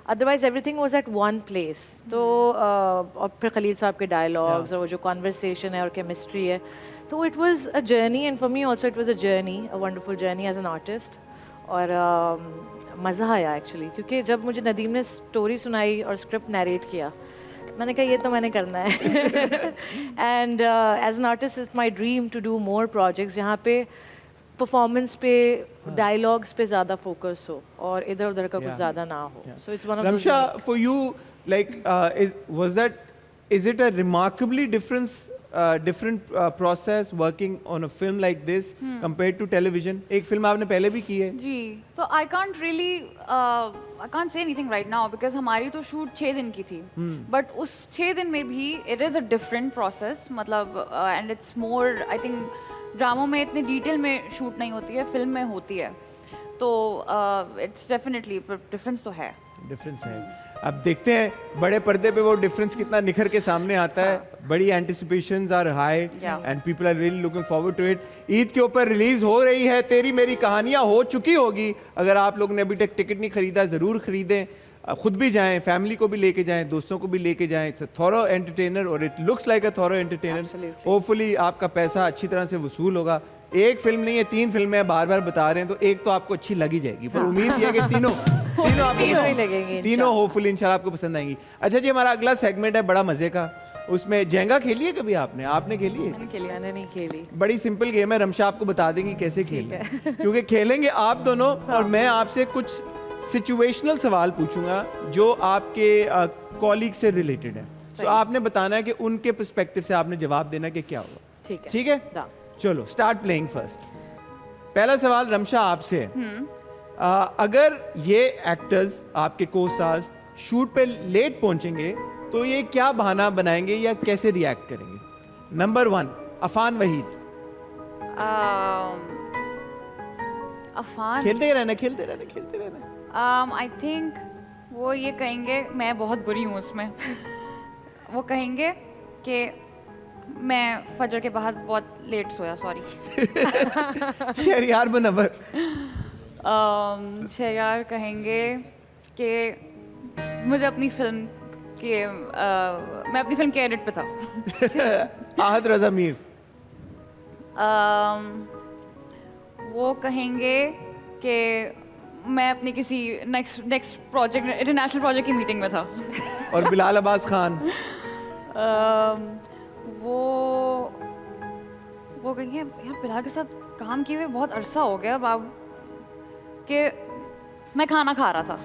otherwise everything was at one place. तो और फिर खलील साहब के डायलॉग्स और वो जो कॉन्वर्सेशन है और केमिस्ट्री है, तो it was a journey and for me also it was a journey, a wonderful journey as an artist. और मज़ा आया एक्चुअली, क्योंकि जब मुझे नदीम ने स्टोरी सुनाई और स्क्रिप्ट नरेट किया, मैंने कहा ये तो मैंने करना है। And as an artist it's my dream to do more projects जहाँ पे परफॉर्मेंस पे डायलॉग्स पे ज़्यादा फोकस हो और इधर उधर का कुछ ज़्यादा ना हो। So it's one of Ramsha, for you, like, is it a remarkably different process working on a film like this compared to television? एक फिल्म आपने पहले भी की है। जी, तो I can't say anything right now because हमारी तो shoot 6 दिन की थी, बट उस 6 दिन में भी it is a different process, मतलब and it's more, I think ड्रामों में इतने डिटेल में शूट नहीं होती है, फिल्म में होती है, तो इट्स डेफिनेटली डिफरेंस तो है। डिफरेंस है। अब देखते हैं बड़े पर्दे पे वो डिफरेंस कितना निखर के सामने आता है। बड़ी anticipations are high and people are really looking forward to it. Eid के ऊपर रिलीज हो रही है तेरी मेरी कहानियां, हो चुकी होगी। अगर आप लोग ने अभी तक टिकट नहीं खरीदा ज़रूर खरीदें, खुद भी जाएं, फैमिली को भी लेके जाएं, दोस्तों को भी लेके जाएं। इट्स अ थॉरो एंटरटेनर और it looks like a thorough entertainer. Hopefully आपका पैसा अच्छी तरह से वसूल होगा। एक फिल्म नहीं है, 3 फिल्में बार बार बता रहे हैं, तो एक तो आपको अच्छी लगी जाएगी, पर उम्मीद ये है कि तीनों ही लगेंगी, तीनों होपफुली इंशाल्लाह आपको पसंद आएंगी। अच्छा जी, हमारा अगला सेगमेंट है बड़ा मजे का। उसमें जेंगा खेली है कभी आपने खेली है? मैंने नहीं खेली। बड़ी सिंपल गेम है, रमशा आपको बता देंगी कैसे खेलना है। क्योंकि खेलेंगे आप दोनों और मैं आपसे कुछ सिचुएशनल सवाल पूछूंगा जो आपके कॉलीग से रिलेटेड है। तो आपने बताना है कि उनके पर्सपेक्टिव से आपने जवाब देना कि क्या होगा। ठीक है? चलो स्टार्ट प्लेइंग फर्स्ट। पहला सवाल रमशा आपसे है। अगर ये एक्टर्स आपके को स्टार्स शूट पे लेट पहुंचेंगे तो ये क्या बहाना बनाएंगे या कैसे रिएक्ट करेंगे? नंबर 1 अफान वहीद। अफान खेलते रहना। आई थिंक वो ये कहेंगे, मैं बहुत बुरी हूँ उसमें। वो कहेंगे कि मैं फजर के बाद बहुत लेट सोया, सॉरी। शहरियार मुनव्वर। शहरियार कहेंगे कि मुझे अपनी फिल्म के मैं अपनी फिल्म के एडिट पे था। आहद रजा मीर। वो कहेंगे कि मैं अपनी किसी नेक्स्ट प्रोजेक्ट, इंटरनेशनल प्रोजेक्ट की मीटिंग में था। और बिलाल अब्बास खान। वो कहेंगे यार बिलाल के साथ काम किए हुए बहुत अरसा हो गया अब कि मैं खाना खा रहा था।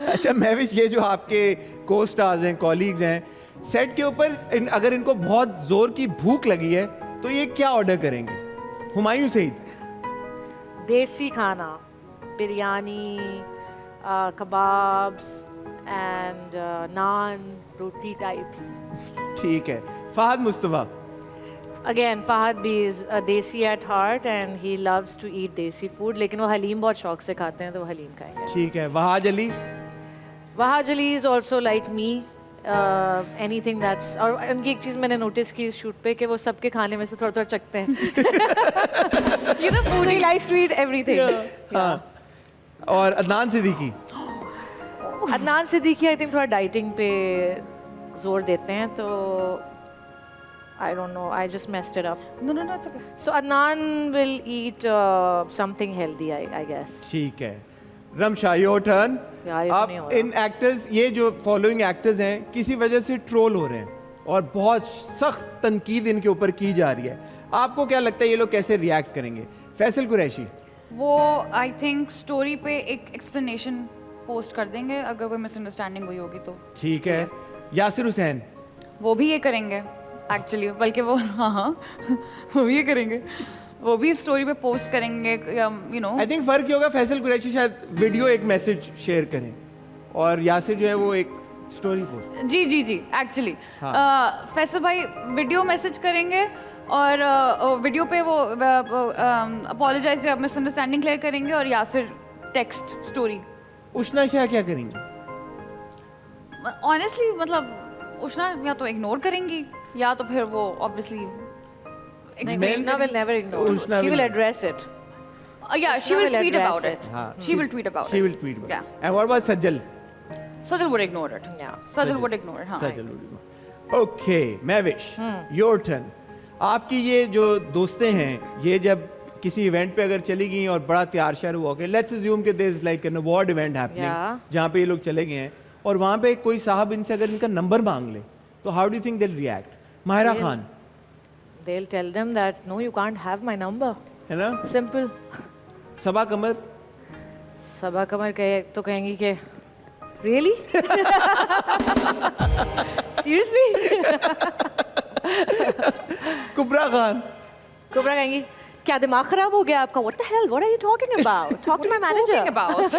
अच्छा महविश, ये जो आपके को स्टार्स हैं, कॉलीग्स हैं, सेट के ऊपर अगर इनको बहुत जोर की भूख लगी है तो ये क्या ऑर्डर करेंगे? हुमायूं सईद। देसी खाना, biryani, kebabs and naan, roti types. ठीक है। Fahad Mustafa. Again, Fahad B is a desi at heart and he loves to eat desi food. लेकिन वो हलीम बहुत शौक से खाते हैं तो वो हलीम खाएंगे. ठीक है. Wahaj Ali. Wahaj Ali is also like me. Anything that's और उनकी एक चीज़ मैंने नोटिस की इस शूट पे कि वो सबके खाने में से थोड़ा थोड़ा चखते हैं. You know, foodie likes to eat everything. हाँ. और अदनान सिद्दीकी. अदनान सिद्दीकी आई थिंक थोड़ा डाइटिंग पे जोर देते हैं तो I don't know, I just messed it up. No, it's okay. So Adnan will eat something healthy, I guess. ठीक है. Ramsha, your turn. यार, ये तो आप नहीं हो रहा. इन एक्टर्स, ये जो फॉलोइंग एक्टर्स हैं किसी वजह से ट्रोल हो रहे हैं और बहुत सख्त तनकीद इनके ऊपर की जा रही है. आपको क्या लगता है ये लोग कैसे रिएक्ट करेंगे? फैसल कुरैशी. वो आई थिंक स्टोरी पे एक एक्सप्लेनेशन पोस्ट कर देंगे अगर कोई मिसअंडरस्टैंडिंग हुई होगी तो. ठीक है. यासिर हुसैन. वो भी ये करेंगे एक्चुअली, बल्कि वो हाँ वो भी ये करेंगे, वो भी स्टोरी पे पोस्ट करेंगे, यू नो. आई थिंक फर्क ये होगा, फैसल कुरैशी शायद वीडियो एक मैसेज शेयर करें और यासिर जो है वो एक स्टोरी पोस्ट. जी एक्चुअली हाँ. फैसल भाई वीडियो मैसेज करेंगे और वीडियो पे वो अपोलोजाइज या मिसअंडरस्टैंडिंग क्लियर करेंगे और यासिर टेक्स्ट स्टोरी. उष्णा शाह क्या करेंगी? ऑनेस्टली मतलब उष्णा या तो इग्नोर करेंगी या तो फिर वो obviously Ushna will never ignore. Ushna She will- will address it. yeah, she Ushna will will tweet address about it. it. हाँ. She will tweet about She it. will tweet about Yeah. it. And what about Sajjal? Sajal would ignore it. Yeah. Sajal would ignore it. हाँ. Sajjal would ignore. Okay, Mavish, your turn. आपकी ये जो दोस्तें हैं ये जब किसी event पे अगर चली गई और बड़ा तैयार श्यार हुआ कि लेट्स अज्यूम कि there is like an award event happening जहाँ पे ये लोग चले गए हैं और वहाँ पे कोई साहब इनसे अगर इनका नंबर मांग ले तो how do you think they will react? Mahira Khan. They'll tell them that no, you can't have my number. है ना? Simple. सबा कमर. सबा कमर कहे तो कहेंगी कि really? Seriously? कुबरा खान. कुबरा कहेंगी क्या दिमाग खराब हो गया आपका? What the hell? What are you talking about? Talk to my manager. Talking about.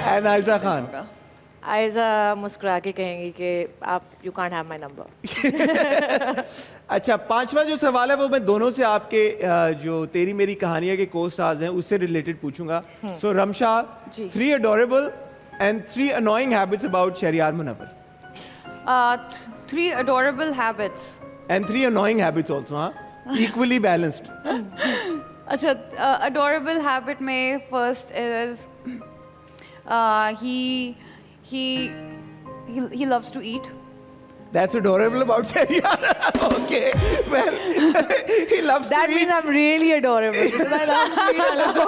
And Ayesha Khan. Ayeza मुस्कुरा के कहेंगी कि आप you can't have my number. अच्छा, पांचवा जो सवाल है वो मैं दोनों से आपके जो तेरी मेरी कहानियां के को स्टार्स हैं उससे रिलेटेड पूछूंगा. सो Ramsha, 3 adorable and 3 annoying habits about Shahryar Munawwar. 3 adorable habits. And 3 annoying habits also, हाँ? Equally balanced. अच्छा, adorable habit में first is he loves to eat. That's adorable about Shahryar. Okay, well, he loves That to means eat. I'm really adorable because I love to eat a lot.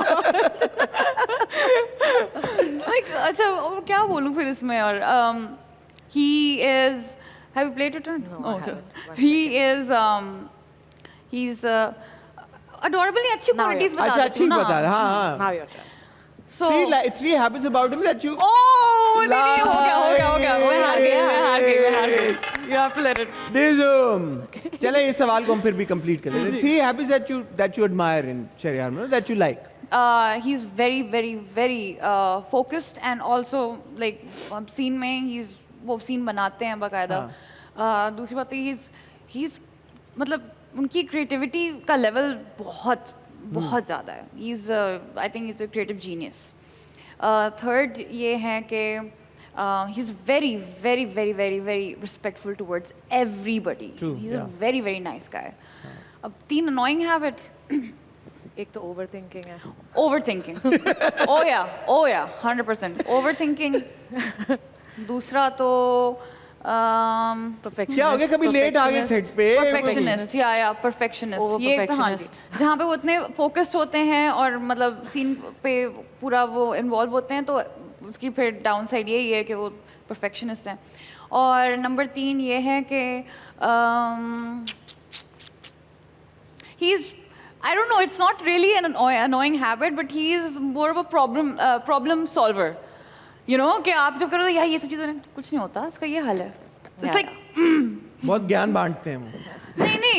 Like अच्छा और क्या बोलूँ फिर इसमें और he is. Have you played it? No, I अच्छा. haven't. He's adorable नहीं अच्छी Now qualities you're- बता अच्छा, देती अच्छी हूँ ना. बता. हाँ, हाँ. Now your turn. So 3 habits about him that you. oh नहीं हो गया मैं हार गई. You have to let it. Dizum. चले इस सवाल को हम फिर भी कंप्लीट कर लेते हैं. 3 habits that you admire in Shahryar Munawwar, that you like. He's very focused and also like scene में वो scene बनाते हैं बाकायदा. दूसरी बात he's मतलब उनकी creativity का level बहुत ज़्यादा है. I think he's a creative genius. Third ये है कि he's very respectful towards everybody. True, He's yeah. a very nice guy. अब 3 annoying habits. एक तो overthinking है. Overthinking. oh yeah, 100%. Overthinking. दूसरा तो Perfectionist. क्या हो गया? कभी लेट आ गए सेट पे? perfectionist. Yeah, perfectionist. Over ये हाँ जी. perfectionist. जहाँ पे वो इतने focused होते हैं और मतलब सीन पे पूरा वो involve होते हैं तो उसकी फिर डाउन साइड यही है कि वो perfectionist हैं. और नंबर 3 ये है कि he's I don't know, it's not really an annoying habit, but he is more of a problem solver. You know, कि आप जब करो तो यार ये सब चीज़ें कुछ नहीं होता, इसका ये हल है. It's Yeah. like बहुत ज्ञान बांटते हैं वो. नहीं नहीं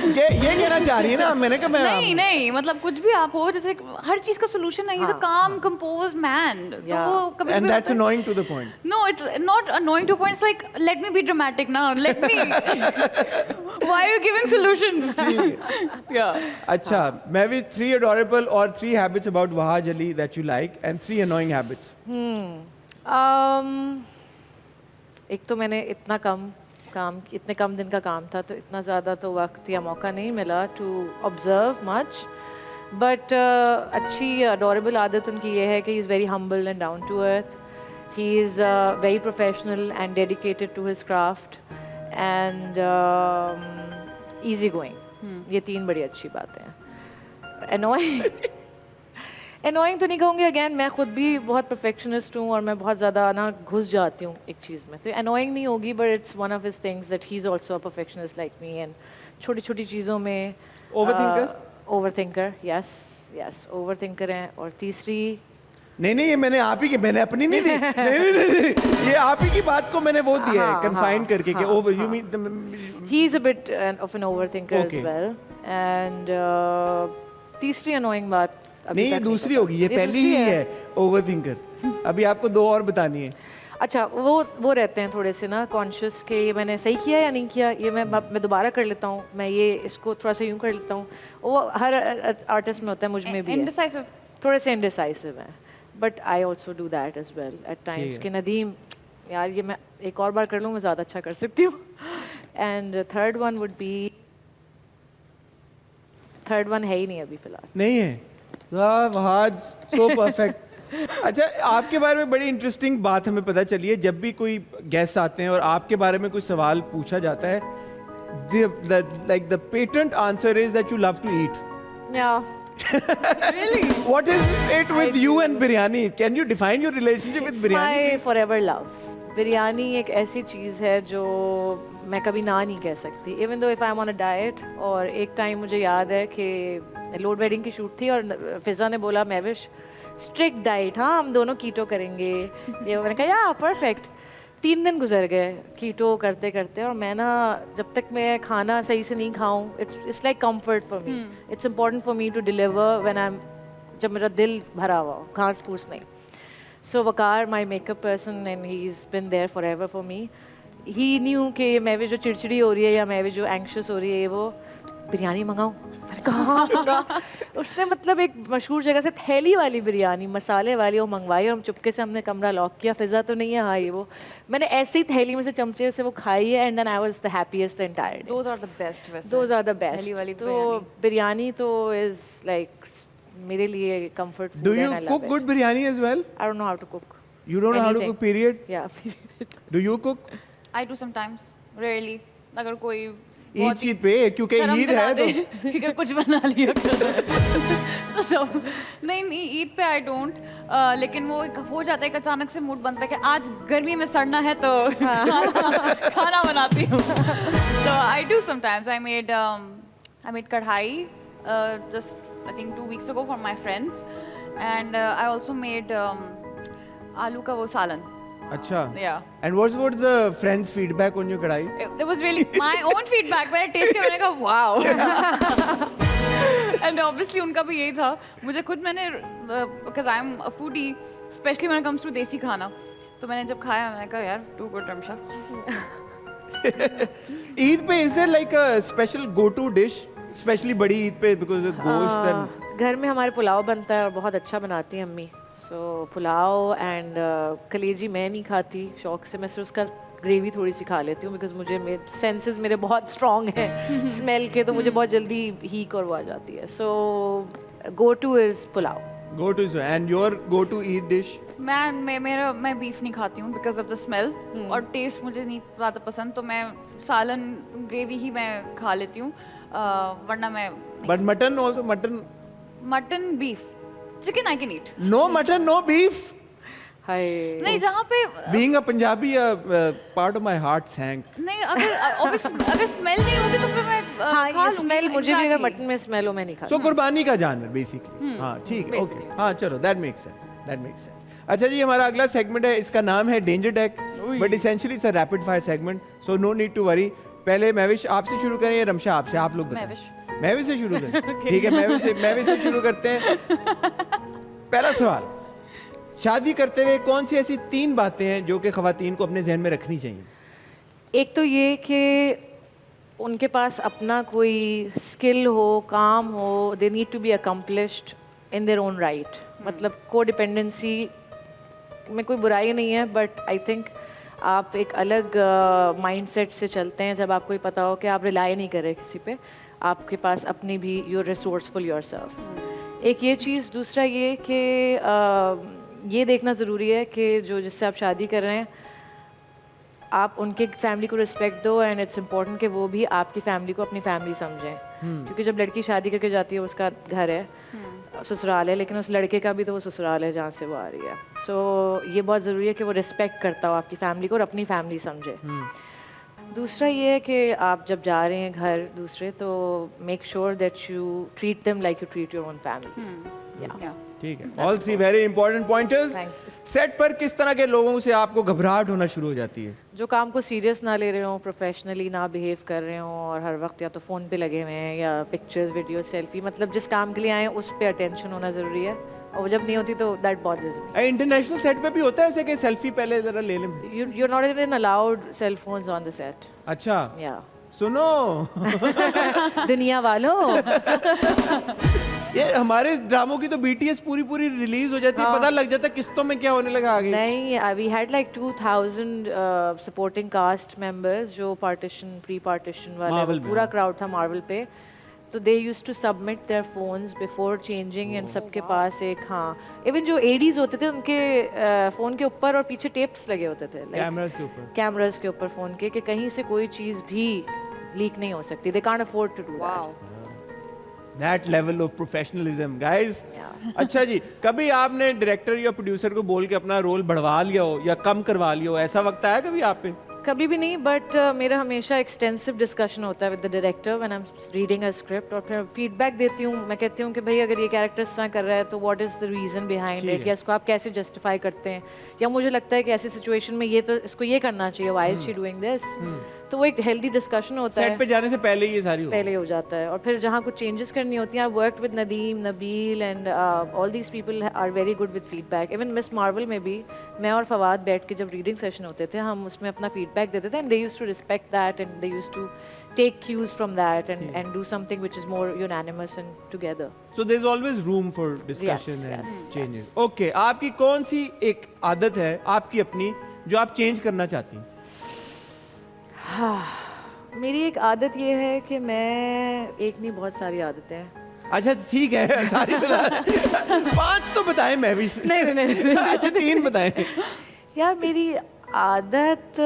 ये कहना चाह रही है ना, मैंने कहा मैं नहीं मतलब कुछ भी आप हो, जैसे हर चीज का सोल्यूशन है, ही इज अ काम कंपोज्ड मैन, तो वो कभी and that's annoying to the point. No, it's not annoying to point. It's like, let me be dramatic now. Let me. Why are you giving solutions? Yeah. अच्छा, मैं भी 3 adorable or 3 habits about Wahaj Ali that you like and 3 annoying habits. एक तो मैंने इतने कम दिन का काम था, तो इतना ज़्यादा तो वक्त या मौका नहीं मिला टू ऑब्जर्व मच. बट अच्छी अडोरेबल आदत उनकी ये है कि he is very humble and down to earth. He is very professional and dedicated to his craft and easygoing. ये 3 बड़ी अच्छी बातें हैं. Annoying तो नहीं कहूँगी. अगेन मैं खुद भी बहुत perfectionist हूँ और मैं बहुत ज़्यादा ना घुस जाती हूँ एक चीज़ में, तो annoying नहीं होगी, but it's one of his things that he's also a perfectionist like me and छोटी छोटी चीज़ों में overthinker, yes overthinker हैं. और तीसरी नहीं ये मैंने अपनी नहीं दी. नहीं ये आप ही की बात को मैंने वो दिया है कन्फाइन करके कि over you mean he is a bit of an overthinker as well. And तीसरी अनोइंग बात नहीं, ये दूसरी होगी, ये पहली ही है ओवरथिंकर. अभी आपको 2 और बतानी है. अच्छा, वो रहते हैं थोड़े से ना कॉन्शियस के ये मैंने सही किया या नहीं किया, ये मैं दोबारा कर लेता हूँ, मैं ये इसको थोड़ा सा यूँ कर लेता हूँ. वो हर आर्टिस्ट में होता है, मुझ में भी है. थोड़े से इनडिसाइसिव हैं, but I also do that as well at times कि नदीम यार ये मैं एक और बार कर लूँ, मैं ज़्यादा अच्छा कर सकती हूँ. एंड थर्ड वन है ही नहीं अभी फिलहाल. नहीं है. वाह, सो परफेक्ट. अच्छा, आपके बारे में बड़ी इंटरेस्टिंग बात हमें पता चली है. जब भी कोई गेस्ट आते हैं और आपके बारे में कोई सवाल पूछा जाता है, the patent answer is that you love to eat. Yeah. Really? What is it with you and biryani? Can you define your relationship with biryani? My forever love. Biryani एक ऐसी चीज़ है जो मैं कभी ना नहीं कह सकती, even though if I am on a diet. और एक टाइम मुझे याद है कि लोड वेडिंग की शूट थी और फिजा ने बोला महविश स्ट्रिक्ट डाइट, हाँ हम दोनों कीटो करेंगे. ये मैंने कहा या परफेक्ट. 3 दिन गुजर गए कीटो करते करते, और मैं ना जब तक मैं खाना सही से नहीं खाऊं, it's like comfort for me. It's important for me to deliver when I am, जब मेरा दिल भरा हुआ हो, घास फूस नहीं. So Vakar, my makeup person, and he's been there forever for me. He knew कि मैं भी जो चिड़चिड़ी हो रही है या मैं भी जो anxious हो रही है, वो बिरयानी मंगाऊँ. मैंने कहा उसने मतलब एक मशहूर जगह से थैली वाली बिरयानी मसाले वाली वो मंगवाई, और हम चुपके से हमने कमरा लॉक किया. फिजा तो नहीं है, हाँ ये वो मैंने ऐसे ही थैली में से चमचे से वो खाई है. And then I was the happiest the entire day. Those are the best. Those are the best. थैली वाली तो बिरयानी तो इज लाइक मेरे लिए comfort food. Do you and I cook love good it. biryani as well? I don't know how to cook. You don't know how to Anything. cook, period? Yeah, period. Do you cook? I do sometimes, rarely. अगर कोई ईद शीत पे, क्योंकि ईद है तो ठीक है कुछ बना लिया तो नहीं ईद पे आई डोंट. लेकिन वो हो जाता है कि अचानक से मूड बनता है कि आज गर्मी में सड़ना है तो खाना बनाती हूँ. So I do sometimes. I made कढ़ाई just I think 2 weeks ago for my friends, and I also made आलू का वो सालन. अच्छा. Yeah. And what's the friends' feedback on your kadai? It was really my own feedback. मैंने taste किया, मैंने कहा wow. And obviously उनका भी यही था. मुझे खुद मैंने because I'm a foodie, especially when it comes to देसी खाना, तो मैंने जब खाया मैंने कहा यार too good रमशा. ईद पे is there like a special go-to dish, especially बड़ी ईद पे because of गोश्त and घर में हमारे पुलाव बनता है और बहुत अच्छा बनाती है अम्मी. सो पुलाव एंड कलेजी मैं नहीं खाती शौक से, मैं सिर्फ उसका ग्रेवी थोड़ी सी खा लेती हूँ बिकॉज मुझे सेंसेस मेरे बहुत स्ट्रॉन्ग हैं स्मेल के, तो मुझे बहुत जल्दी हीक और वो आ जाती है. So go to is pulao. go to and your go to eat dish? मैं बीफ नहीं खाती हूँ बिकॉज ऑफ द स्मेल और टेस्ट मुझे नहीं ज़्यादा पसंद, तो मैं सालन ग्रेवी ही मैं खा लेती हूँ, वरना मैं But mutton also, mutton beef chicken I can eat. No mutton, no beef. हाय नहीं जहाँ पे Being a Punjabi, part of my heart sank. नहीं अगर स्मेल नहीं होगी तो फिर मैं हाँ खा ये स्मेल लूँगी. मुझे भी अगर Exactly. मटन में स्मेल हो मैं नहीं खाती. So कुर्बानी का जानवर basically. हाँ ठीक है, okay. हाँ चलो, that makes sense. अच्छा जी, हमारा अगला सेगमेंट है, इसका नाम है danger deck, but essentially it's a rapid fire segment, so no need to worry. पहले महविश आपसे शुरू करें या रमशा आपसे? आप लोग बताएं। महविश से शुरू करें। ठीक है, महविश से शुरू करते हैं। पहला सवाल, शादी करते हुए कौन सी ऐसी 3 बातें हैं जो कि ख़वातीन को अपने जहन में रखनी चाहिए? एक तो ये कि उनके पास अपना कोई स्किल हो, काम हो, they need to be accomplished in their own right. मतलब को डिपेंडेंसी में कोई बुराई नहीं है, बट आई थिंक आप एक अलग माइंडसेट से चलते हैं जब आपको ये पता हो कि आप रिलाई नहीं कर रहे किसी पे, आपके पास अपनी भी, यूर रिसोर्सफुल योरसेल्फ। एक ये चीज़। दूसरा ये कि ये देखना ज़रूरी है कि जो जिससे आप शादी कर रहे हैं आप उनके फैमिली को रिस्पेक्ट दो, एंड इट्स इम्पोर्टेंट कि वो भी आपकी फैमिली को अपनी फैमिली समझें। क्योंकि जब लड़की शादी करके जाती है उसका घर है, ससुराल है, लेकिन उस लड़के का भी तो वो ससुराल है जहाँ से वो आ रही है। सो ये बहुत ज़रूरी है कि वो रिस्पेक्ट करता हो आपकी फैमिली को और अपनी फैमिली समझे। दूसरा ये है कि आप जब जा रहे हैं घर दूसरे, तो make sure that you treat them like you treat your own family. ठीक है, all 3 very important pointers. Set पर किस तरह के लोगों से आपको घबराहट होना शुरू हो जाती है? जो काम को सीरियस ना ले रहे हो, प्रोफेशनली ना बिहेव कर रहे हो और हर वक्त या तो फ़ोन पे लगे हुए हैं या पिक्चर्स, वीडियो, सेल्फी, मतलब जिस काम के लिए आए हैं उस पे अटेंशन होना ज़रूरी है, और जब नहीं होती तो that bothers me. International set पे भी होता है ऐसे कि सेल्फी पहले जरा ले लें? You're not even allowed cell phones on the set. अच्छा, Yeah. सुनो दुनिया वालों। ये हमारे ड्रामों की तो BTS पूरी रिलीज हो जाती है, पता लग जाता है किस्तों में क्या होने लगा आगे। नहीं, we had like 2000 supporting cast members जो पार्टीशन, प्री पार्टीशन वाले, पूरा क्राउड था मार्वल पे। तो they used to submit their phones before changing, and सबके पास एक, हाँ, इवन जो एडीज होते थे उनके फोन के ऊपर और पीछे टेप्स लगे होते थे, कैमरास के ऊपर फोन के, कि कहीं से कोई चीज़ भी लीक नहीं हो सकती। They can't afford to do that level of professionalism guys. अच्छा जी, कभी आपने डायरेक्टर या प्रोड्यूसर को बोल के अपना रोल बढ़वा लिया हो या कम करवा लिया हो, ऐसा वक्त आया कभी आप पे? कभी भी नहीं, बट मेरा हमेशा एक्सटेंसिव डिस्कशन होता है with the director when I am reading a script, और फिर फीडबैक देती हूँ। मैं कहती हूँ कि भाई अगर ये कैरेक्टर इस तरह कर रहा है तो what is the reason behind it, या इसको आप कैसे जस्टिफाई करते हैं, या मुझे लगता है कि ऐसी सिचुएशन में ये तो इसको ये करना चाहिए, why is she doing this. तो वो एक हेल्दी डिस्कशन होता है। सेट पे जाने से पहले ये सारी पहले हो जाता है, और फिर जहाँ कुछ चेंजेस करनी होती हैं, I worked with Nadeem, Nabeel and all these people are very good with feedback. Even miss Marvel में भी मैं और फवाद बैठ के जब रीडिंग सेशन होते थे, हम उसमें अपना फीडबैक देते थे, and they used to respect that, and they used to take cues from that and do something which is more unanimous and together. So there's always room for discussion and changes. Okay, आपकी कौन सी एक आदत है आपकी अपनी जो आप change करना चाहती हैं? मेरी एक आदत ये है कि मैं, एक नहीं बहुत सारी आदतें हैं। अच्छा ठीक है, सारी बता 5 तो बताएं, मैं भी नहीं। अच्छा 3 बताएं। यार मेरी आदत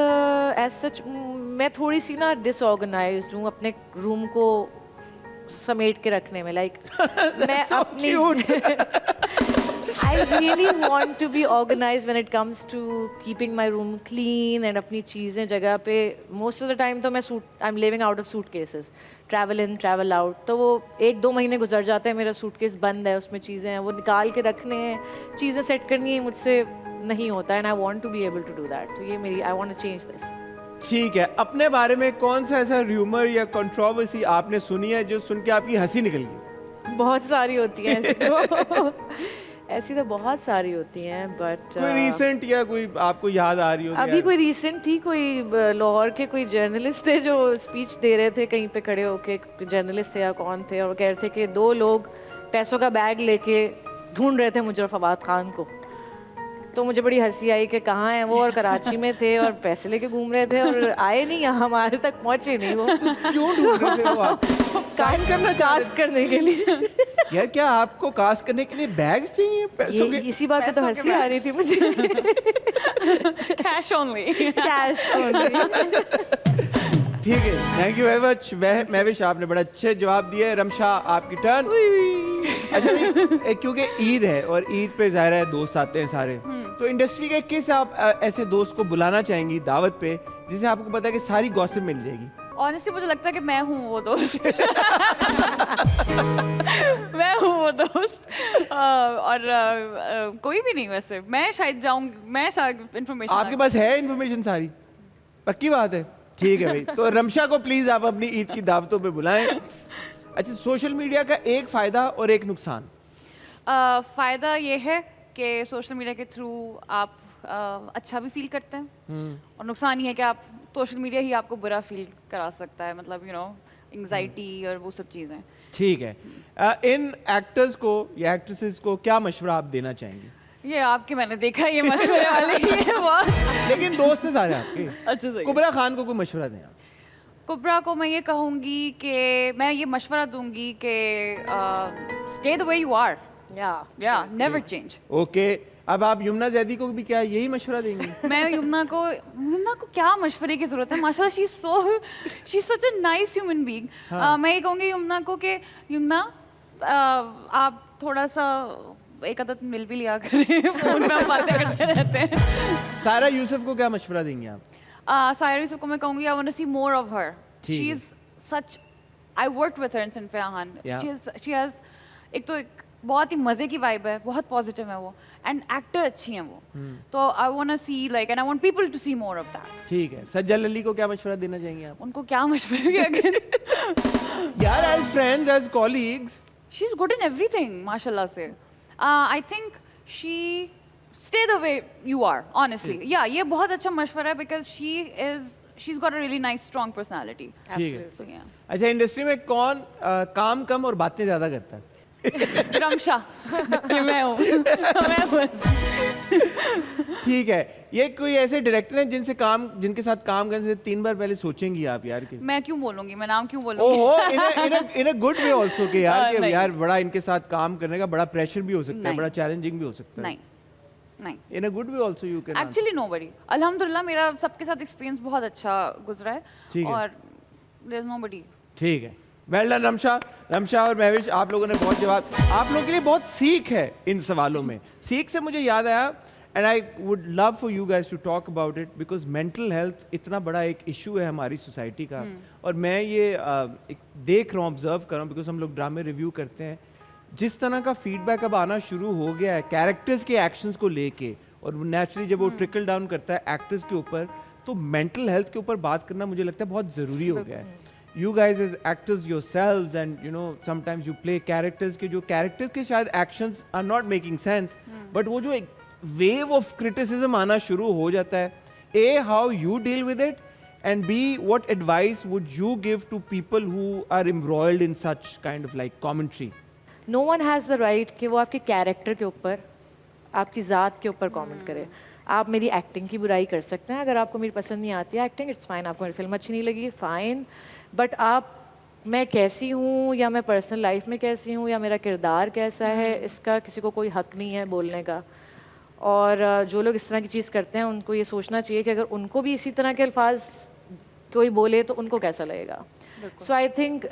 एज सच, मैं थोड़ी सी ना डिसऑर्गेनाइज्ड हूँ अपने रूम को समेट के रखने में। लाइक मैं अपनी I really want to be organized when it comes to keeping my room clean and अपनी चीज़ें जगह पे। Most of the time तो मैं I'm living out of suitcases, travel in, travel out। तो वो 1-2 महीने गुजर जाते हैं, मेरा सूटकेस बंद है, उसमें चीज़ें हैं, वो निकाल के रखने हैं, चीज़ें सेट करनी है, मुझसे नहीं होता है, and I want to be able to do that। तो ये मेरी, I want to change this। ठीक है, अपने बारे में कौन सा ऐसा र्यूमर या कंट्रोवर्सी आपने सुनी है जो सुन के आपकी हंसी निकल गई? बहुत सारी होती हैं ऐसी तो बहुत सारी होती हैं, बट कोई रीसेंट या कोई आपको याद आ रही हो? अभी कोई रीसेंट थी, कोई लाहौर के कोई जर्नलिस्ट थे जो स्पीच दे रहे थे कहीं पे खड़े होके, जर्नलिस्ट थे या कौन थे, और कह रहे थे कि 2 लोग पैसों का बैग लेके ढूंढ रहे थे मुझे और फवाद खान को। तो मुझे बड़ी हंसी आई कि कहाँ हैं वो, और कराची में थे और पैसे लेके घूम रहे थे और आए नहीं, यहाँ हमारे तक पहुँचे नहीं वो। क्यों ढूंढ रहे थे वो आप? कास्ट करने के लिए। यार क्या आपको कास्ट करने के लिए बैग्स चाहिए पैसों के? इसी बात पे तो हंसी आ रही थी मुझे। Cash only. ठीक है, thank you very much Mehwish, आपने बड़ा अच्छे जवाब दिए। रमशा आपकी टर्न। अच्छा भाई, क्योंकि ईद है और ईद पे ज़ाहिर है दोस्त आते हैं सारे, तो इंडस्ट्री के किस आप ऐसे दोस्त को बुलाना चाहेंगी दावत पे जिसे आपको पता है कि सारी गॉसिप मिल जाएगी? ऑनेस्टली मुझे लगता है कि मैं हूँ वो दोस्त। मैं हूँ वो दोस्त। और कोई भी नहीं, वैसे मैं शायद जाऊँगी, मैं शायद इन्फॉर्मेशन। आपके पास है इन्फॉर्मेशन सारी? पक्की बात है? ठीक है भाई, तो रमशा को प्लीज आप अपनी ईद की दावतों पे बुलाएं। अच्छा, सोशल मीडिया का एक फायदा और एक नुकसान। फ़ायदा ये है कि सोशल मीडिया के थ्रू आप अच्छा भी फील करते हैं, और नुकसान ये है कि आप सोशल मीडिया ही आपको बुरा फील करा सकता है, मतलब यू नो एंग्जाइटी और वो सब चीज़ें। ठीक है, इन एक्टर्स को या एक्ट्रेसेस को क्या मशवरा आप देना चाहेंगे? ये आपके मैंने देखा ये मशवरे वाले ही है बहुत। लेकिन दोस्त है सारे आपके। अच्छा सही। कुबरा खान को कोई मशवरा दें आप। कुबरा को मैं ये कहूँगी कि मैं ये मशवरा दूंगी कि stay the way you are, या नेवर चेंज। ओके, अब आप यमुना जैदी को भी क्या यही मशवरा देंगी? मैं यमुना को क्या मशवरे की जरूरत है, माशाल्लाह she is such a nice human being. मैं ये कहूँगी यमुना को कि यमुना आप थोड़ा सा एक आदत मिल भी लिया करें, फोन में हम बातें करते रहते हैं। सारा यूसुफ को क्या मशवरा देंगे आप? सायरा यूसुफ को मैं कहूँगी I want to see more of her. She is such, I worked with her in Sinfe Aahan. She has एक तो एक बहुत ही मजे की वाइब है, बहुत पॉजिटिव है वो, एंड एक्टर अच्छी हैं वो, तो I want to see like and I want people to see more of that. ठीक है, सज्जल अली को क्या मशवरा देना चाहेंगे आप? उनको क्या मशवरा अगेन यार, as friends, as colleagues, she is good in everything माशाल्लाह से। I think she stay the way you are, honestly. Yeah, ये बहुत अच्छा मशवरा है because she's got a really nice strong personality. ठीक है। So, yeah. अच्छा, इंडस्ट्री में कौन काम कम और बातें ज्यादा करता है? रमशा। ये मैं हूँ। मैं बस। ठीक है, ये कोई ऐसे डायरेक्टर हैं जिनके साथ काम करने से 3 बार पहले सोचेंगी आप यार कि मैं क्यों बोलूंगी, मैं नाम क्यों बोलूंगी? ओहो, इन अ गुड वे आल्सो कि यार कि नहीं। यार बड़ा इनके साथ काम करने का बड़ा प्रेशर भी हो सकता है, नहीं। बड़ा चैलेंजिंग भी हो सकता है। नहीं in a good way also you can actually nobody. अल्हम्दुलिल्लाह मेरा सबके साथ एक्सपीरियंस बहुत अच्छा गुजरा है, ठीक है। और देयर इज नोबडी। ठीक है, वेल डन रमशा और महविश, आप लोगों ने बहुत जवाब, आप लोगों के लिए बहुत सीख है इन सवालों में। सीख से मुझे याद आया, and I would love for you guys to talk about it, because mental health इतना बड़ा एक इशू है हमारी सोसाइटी का, और मैं ये देख रहा हूँ, ऑब्जर्व कर रहा हूँ, बिकॉज हम लोग ड्रामे रिव्यू करते हैं, जिस तरह का फीडबैक अब आना शुरू हो गया है कैरेक्टर्स के एक्शंस को लेके, और नेचुरली जब वो ट्रिकल डाउन करता है एक्टर्स के ऊपर, तो मेंटल हेल्थ के ऊपर बात करना मुझे लगता है बहुत ज़रूरी हो गया है। You guys as actors yourselves, and you know sometimes you play characters के जो characters के शायद actions are not making sense, but वो जो एक wave of criticism आना शुरू हो जाता है, A, how you deal with it, and B, what advice would you give to people who are embroiled in such kind of like commentary? No one has the right कि वो आपके character के ऊपर, आपकी ज़ात के ऊपर कमेंट करे। आप मेरी एक्टिंग की बुराई कर सकते हैं, अगर आपको मेरी पसंद नहीं आती है एक्टिंग, इट्स फाइन, आपको मेरी फिल्म अच्छी नहीं लगी, फाइन, बट आप मैं कैसी हूँ या मैं पर्सनल लाइफ में कैसी हूँ या मेरा किरदार कैसा है, इसका किसी को कोई हक नहीं है बोलने का। और जो लोग इस तरह की चीज़ करते हैं उनको ये सोचना चाहिए कि अगर उनको भी इसी तरह के अल्फाज कोई बोले तो उनको कैसा लगेगा। So I think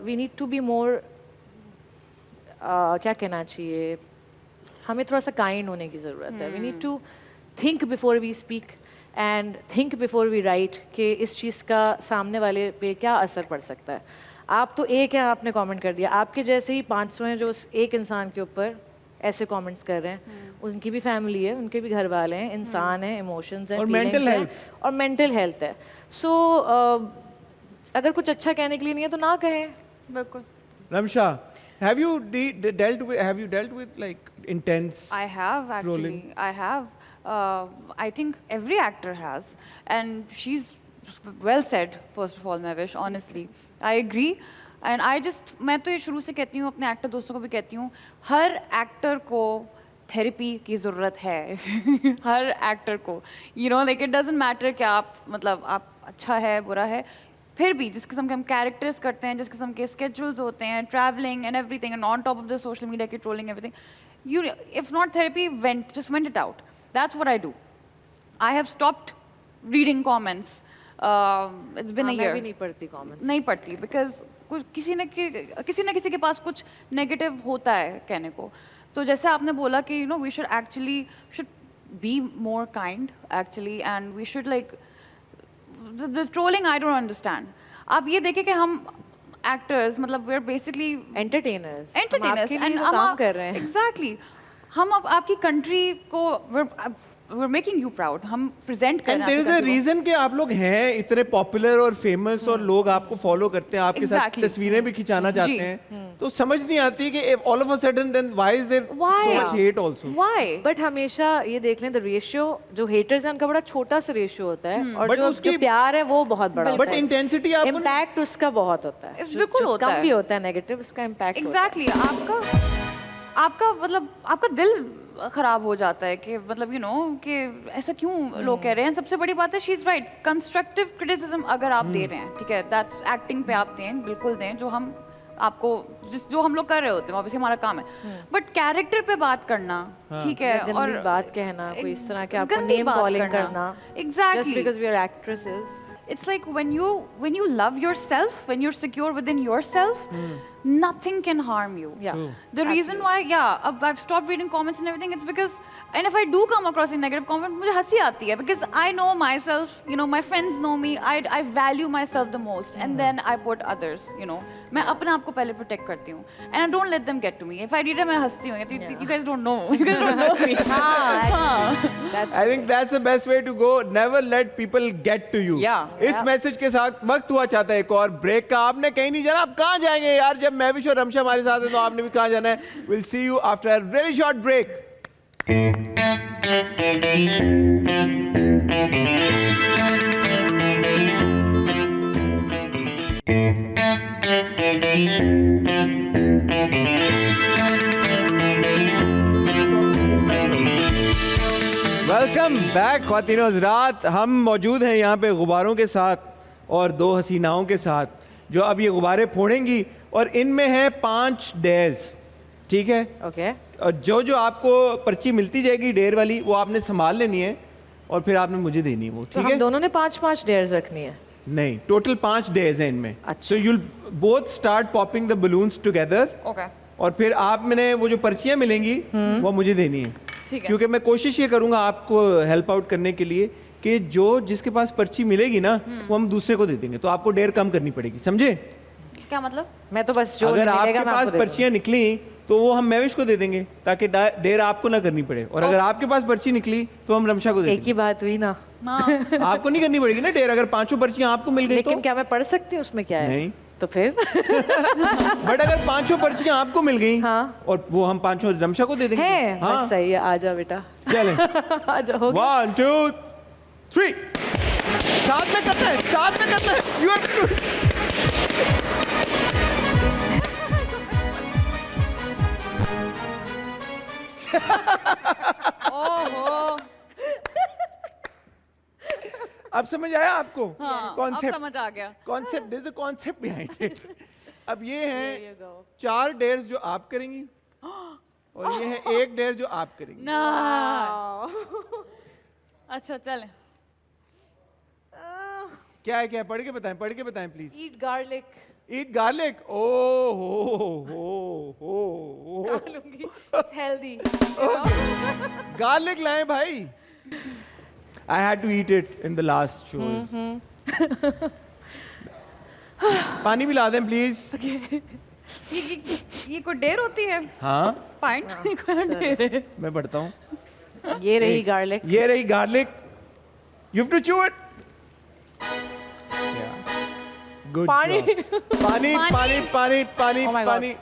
we need to be more, क्या कहना चाहिए, हमें थोड़ा सा काइंड होने की ज़रूरत है। We need to think before we speak and think before we write कि इस चीज़ का सामने वाले पे क्या असर पड़ सकता है। आप तो एक है, आपने कमेंट कर दिया, आपके जैसे ही 500 हैं जो उस एक इंसान के ऊपर ऐसे कमेंट्स कर रहे हैं, उनकी भी फैमिली है, उनके भी घर वाले हैं, इंसान हैं, इमोशंस हैं, और feelings mental हैं, health। और मेंटल हेल्थ है। सो अगर कुछ अच्छा कहने के लिए नहीं है तो ना कहें। बिल्कुल। Ramsha, have you dealt with like intense I have actually. trolling? I have. I think every actor has, and she's well said. First of all, Mavish, honestly, I agree. And I just, मैं तो ये शुरू से कहती हूँ, अपने actor दोस्तों को भी कहती हूँ, हर एक्टर को थेरेपी की ज़रूरत है। हर एक्टर को, you know, like it doesn't matter कि आप मतलब आप अच्छा है बुरा है, फिर भी जिस किस्म के हम कैरेक्टर्स करते हैं, जिस किस्म के स्केड्यूल्स होते हैं, travelling and everything, and on top of the social media की trolling everything, you if not therapy, just vent it out. That's what I do. I have stopped reading comments. It's been a year. मैं भी नहीं पढ़ती comments. नहीं पढ़ती because किसी न किसी के पास कुछ नेगेटिव होता है कहने को। तो जैसे आपने बोला कि we should be more kind actually, and we should like the trolling I don't understand. आप ये देखें कि हम actors मतलब we're basically entertainers entertainers and and काम कर रहे हैं। exactly हम अब आपकी कंट्री को we're making you proud. हम present कर एंड रहे देयर हैं इज अ रीजन कि आप लोग हैं इतने पॉपुलर और फेमस और लोग आपको फॉलो करते हैं, आपके साथ Exactly. तस्वीरें भी खिंचाना चाहते जी. हैं, तो समझ नहीं आती कि all of a sudden then why is there Why? So much hate also. Why? But हमेशा ये देख लें द रेशियो जो हेटर्स हैं उनका बड़ा छोटा सा रेशियो होता है और But जो उसकी- जो प्यार है वो बहुत बड़ा बट होता है. इंटेंसिटी आपको इम्पैक्ट उसका बहुत होता है. बिल्कुल जो होता कम है. भी होता है नेगेटिव, उसका इम्पैक्ट Exactly. आपका मतलब आपका दिल खराब हो जाता है कि मतलब कि ऐसा क्यों लोग कह रहे हैं. सबसे बड़ी बात है she is right. Constructive criticism अगर आप दे रहे हैं, ठीक है, दैट्स एक्टिंग पे आप दें, बिल्कुल दें, जो हम आपको जो हम लोग कर रहे होते हैं, ऑब्वियसली हमारा काम है. बट कैरेक्टर पे बात करना, ठीक है, गंदी और बात कहना, कोई इस तरह के आपको गंदी नेम बात कॉलिंग करना, Exactly. just because we are actresses. It's like when you love yourself, when you're secure within yourself, nothing can harm you. Yeah. True. The reason why, I've stopped reading comments and everything, it's because, and if I do come across a negative comment, मुझे हंसी आती है, because I know myself, my friends know me, I value myself the most, and then I put others, मैं अपने आप को पहले protect करती हूँ, and I don't let them get to me. If I read it, मैं हंसती हूँ, you guys don't know, you guys don't know me. That's I think that's the best way to go. Never let people get to you. Yeah. इस message के साथ वक्त हुआ चाहता है एक और ब्रेक का. आपने कहीं नहीं जाना. आप कहाँ जाएंगे यार? जब महविश और रमशा हमारे साथ है तो आपने भी कहाँ जाना है? We'll see you after a really short break. Welcome back ख्वातीनो हज़रात. हम मौजूद हैं यहाँ पे गुब्बारों के साथ और दो हसीनाओं के साथ जो अब ये गुब्बारे फोड़ेंगी, और इनमें है 5 डेयर्स. ठीक है, okay. और जो आपको पर्ची मिलती जाएगी डेयर वाली, वो आपने संभाल लेनी है और फिर आपने मुझे देनी है वो. तो ठीक हम है, दोनों ने 5-5 डेयर्स रखनी है. नहीं, टोटल 5 डेयर्स हैं इनमें. अच्छा. सो you'll both start popping the balloons together. Okay. और फिर आप मैंने वो जो पर्चियाँ मिलेंगी वो मुझे देनी है. ठीक है. क्योंकि मैं कोशिश ये करूंगा आपको हेल्प आउट करने के लिए कि जिसके पास पर्ची मिलेगी ना, वो हम दूसरे को दे देंगे, तो आपको डेयर कम करनी पड़ेगी. समझे? क्या मतलब? मैं तो बस जो अगर मिलेगा आपके मैं पास आपको दे पर्चियाँ निकली तो वो हम महविश को दे देंगे ताकि डेयर आपको ना करनी पड़े, और अगर आपके पास पर्ची निकली तो हम रमशा को दे दूंगी. एक ही देंगे. बात हुई ना. आपको नहीं करनी पड़ेगी ना डेयर. अगर 5 पर्चियाँ आपको मिल गई तो लेकिन क्या मैं पढ़ सकती हूँ उसमें क्या है? नहीं. तो फिर बट अगर 5 पर्चियाँ आपको मिल गई, हाँ. और वो हम 5 रमशा को दे देंगे. है हाँ, बस सही है. आजा बेटा. चलें. आजा. हो गया. 1 2 3. साथ में करना है, साथ में करना है. You have to. ओहो. अब समझ आया आपको? हाँ, अब कॉन्सेप्ट, समझ आ गया. Concept, this is concept behind it. अब ये There हैं you go. 4 डेयर्स जो आप करेंगी और ये है 1 डेयर जो आप करेंगी. ना. अच्छा चलें. क्या है, क्या है? पढ़ के बताएं, पढ़ के बताएं please. Eat garlic. Eat garlic. ओ हो. खा लूंगी. It's healthy. गार्लिक लाएं भाई. I had to eat it in the last shows. पानी भी ला दें प्लीज. ये कोई डेर होती है? हाँ, पॉइंट कोई डेर है. मैं पढ़ता हूँ. ये रही garlic. ये रही garlic. You have to chew it. Good पानी. job. पानी पानी पानी पानी Oh my God. पानी.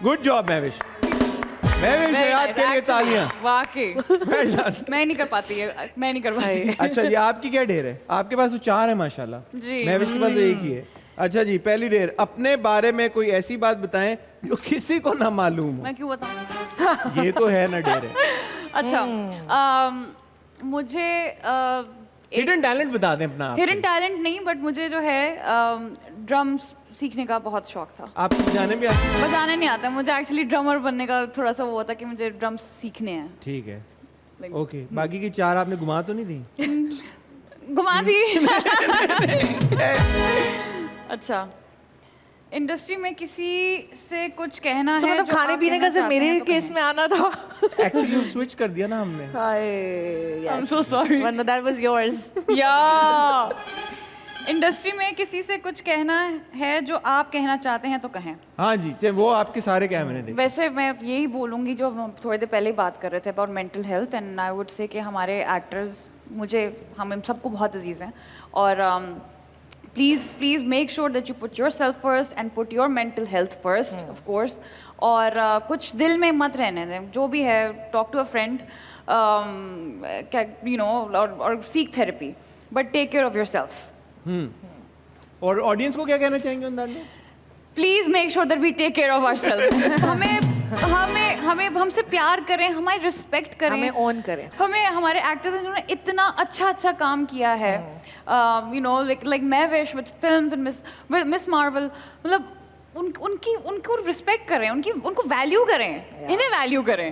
Good job Mahwish. महविश ने याद के लिए तालियां. वाकई Well done. मैं नहीं कर पाती है. मैं नहीं कर पाती. अच्छा, ये आपकी क्या ढेर है? आपके पास तो 4 है माशाल्लाह. जी. महविश के पास तो 1 ही है. अच्छा जी, पहली ढेर. अपने बारे में कोई ऐसी बात बताएं जो किसी को ना मालूम हो. मैं क्यों बताऊं? ये तो है ना ढेर है. अच्छा, मुझे हिडन टैलेंट बता दें अपना. हिडन टैलेंट नहीं, बट मुझे जो है ड्रम्स सीखने का बहुत शौक था. आप जाने भी आते हैं? बजाने नहीं आता मुझे. एक्चुअली ड्रमर बनने का थोड़ा सा वो होता कि मुझे ड्रम्स सीखने हैं. ठीक है. ओके, बाकी की 4 आपने घुमा तो नहीं दी? घुमा दी. अच्छा, इंडस्ट्री में किसी से कुछ कहना तो है मतलब जो खाने आप पीने का कहना सिर्फ चाहते मेरे हैं तो केस में आना था. एक्चुअली स्विच कर दिया ना हमने. हाय. I'm so sorry. Well, no, that was yours. या इंडस्ट्री में किसी से कुछ कहना है जो आप कहना चाहते हैं तो कहें। हाँ जी, वो आपके सारे कैमरे देखे। वैसे मैं यही बोलूँगी जो हम थोड़ी देर पहले ही बात कर रहे थे about mental health, and I would say कि हमारे एक्टर्स हम सबको बहुत अजीज़ हैं, और please make sure that you put your self first and put your mental health first of course, और कुछ दिल में मत रहने दें, जो भी है talk to a friend, you know, और seek therapy, but take care of yourself. और ऑडियंस को क्या कहना चाहेंगे उन में? Please make sure that we take care of ourself. हमें हमसे प्यार करें, हमारी रिस्पेक्ट करें, हमें ऑन करें, हमें हमारे एक्टर्स हैं जिन्होंने इतना अच्छा काम किया है, you know, like Mehwish with films and miss Marvel, मतलब उनको रिस्पेक्ट करें, उनको वैल्यू करें, इन्हें वैल्यू करें।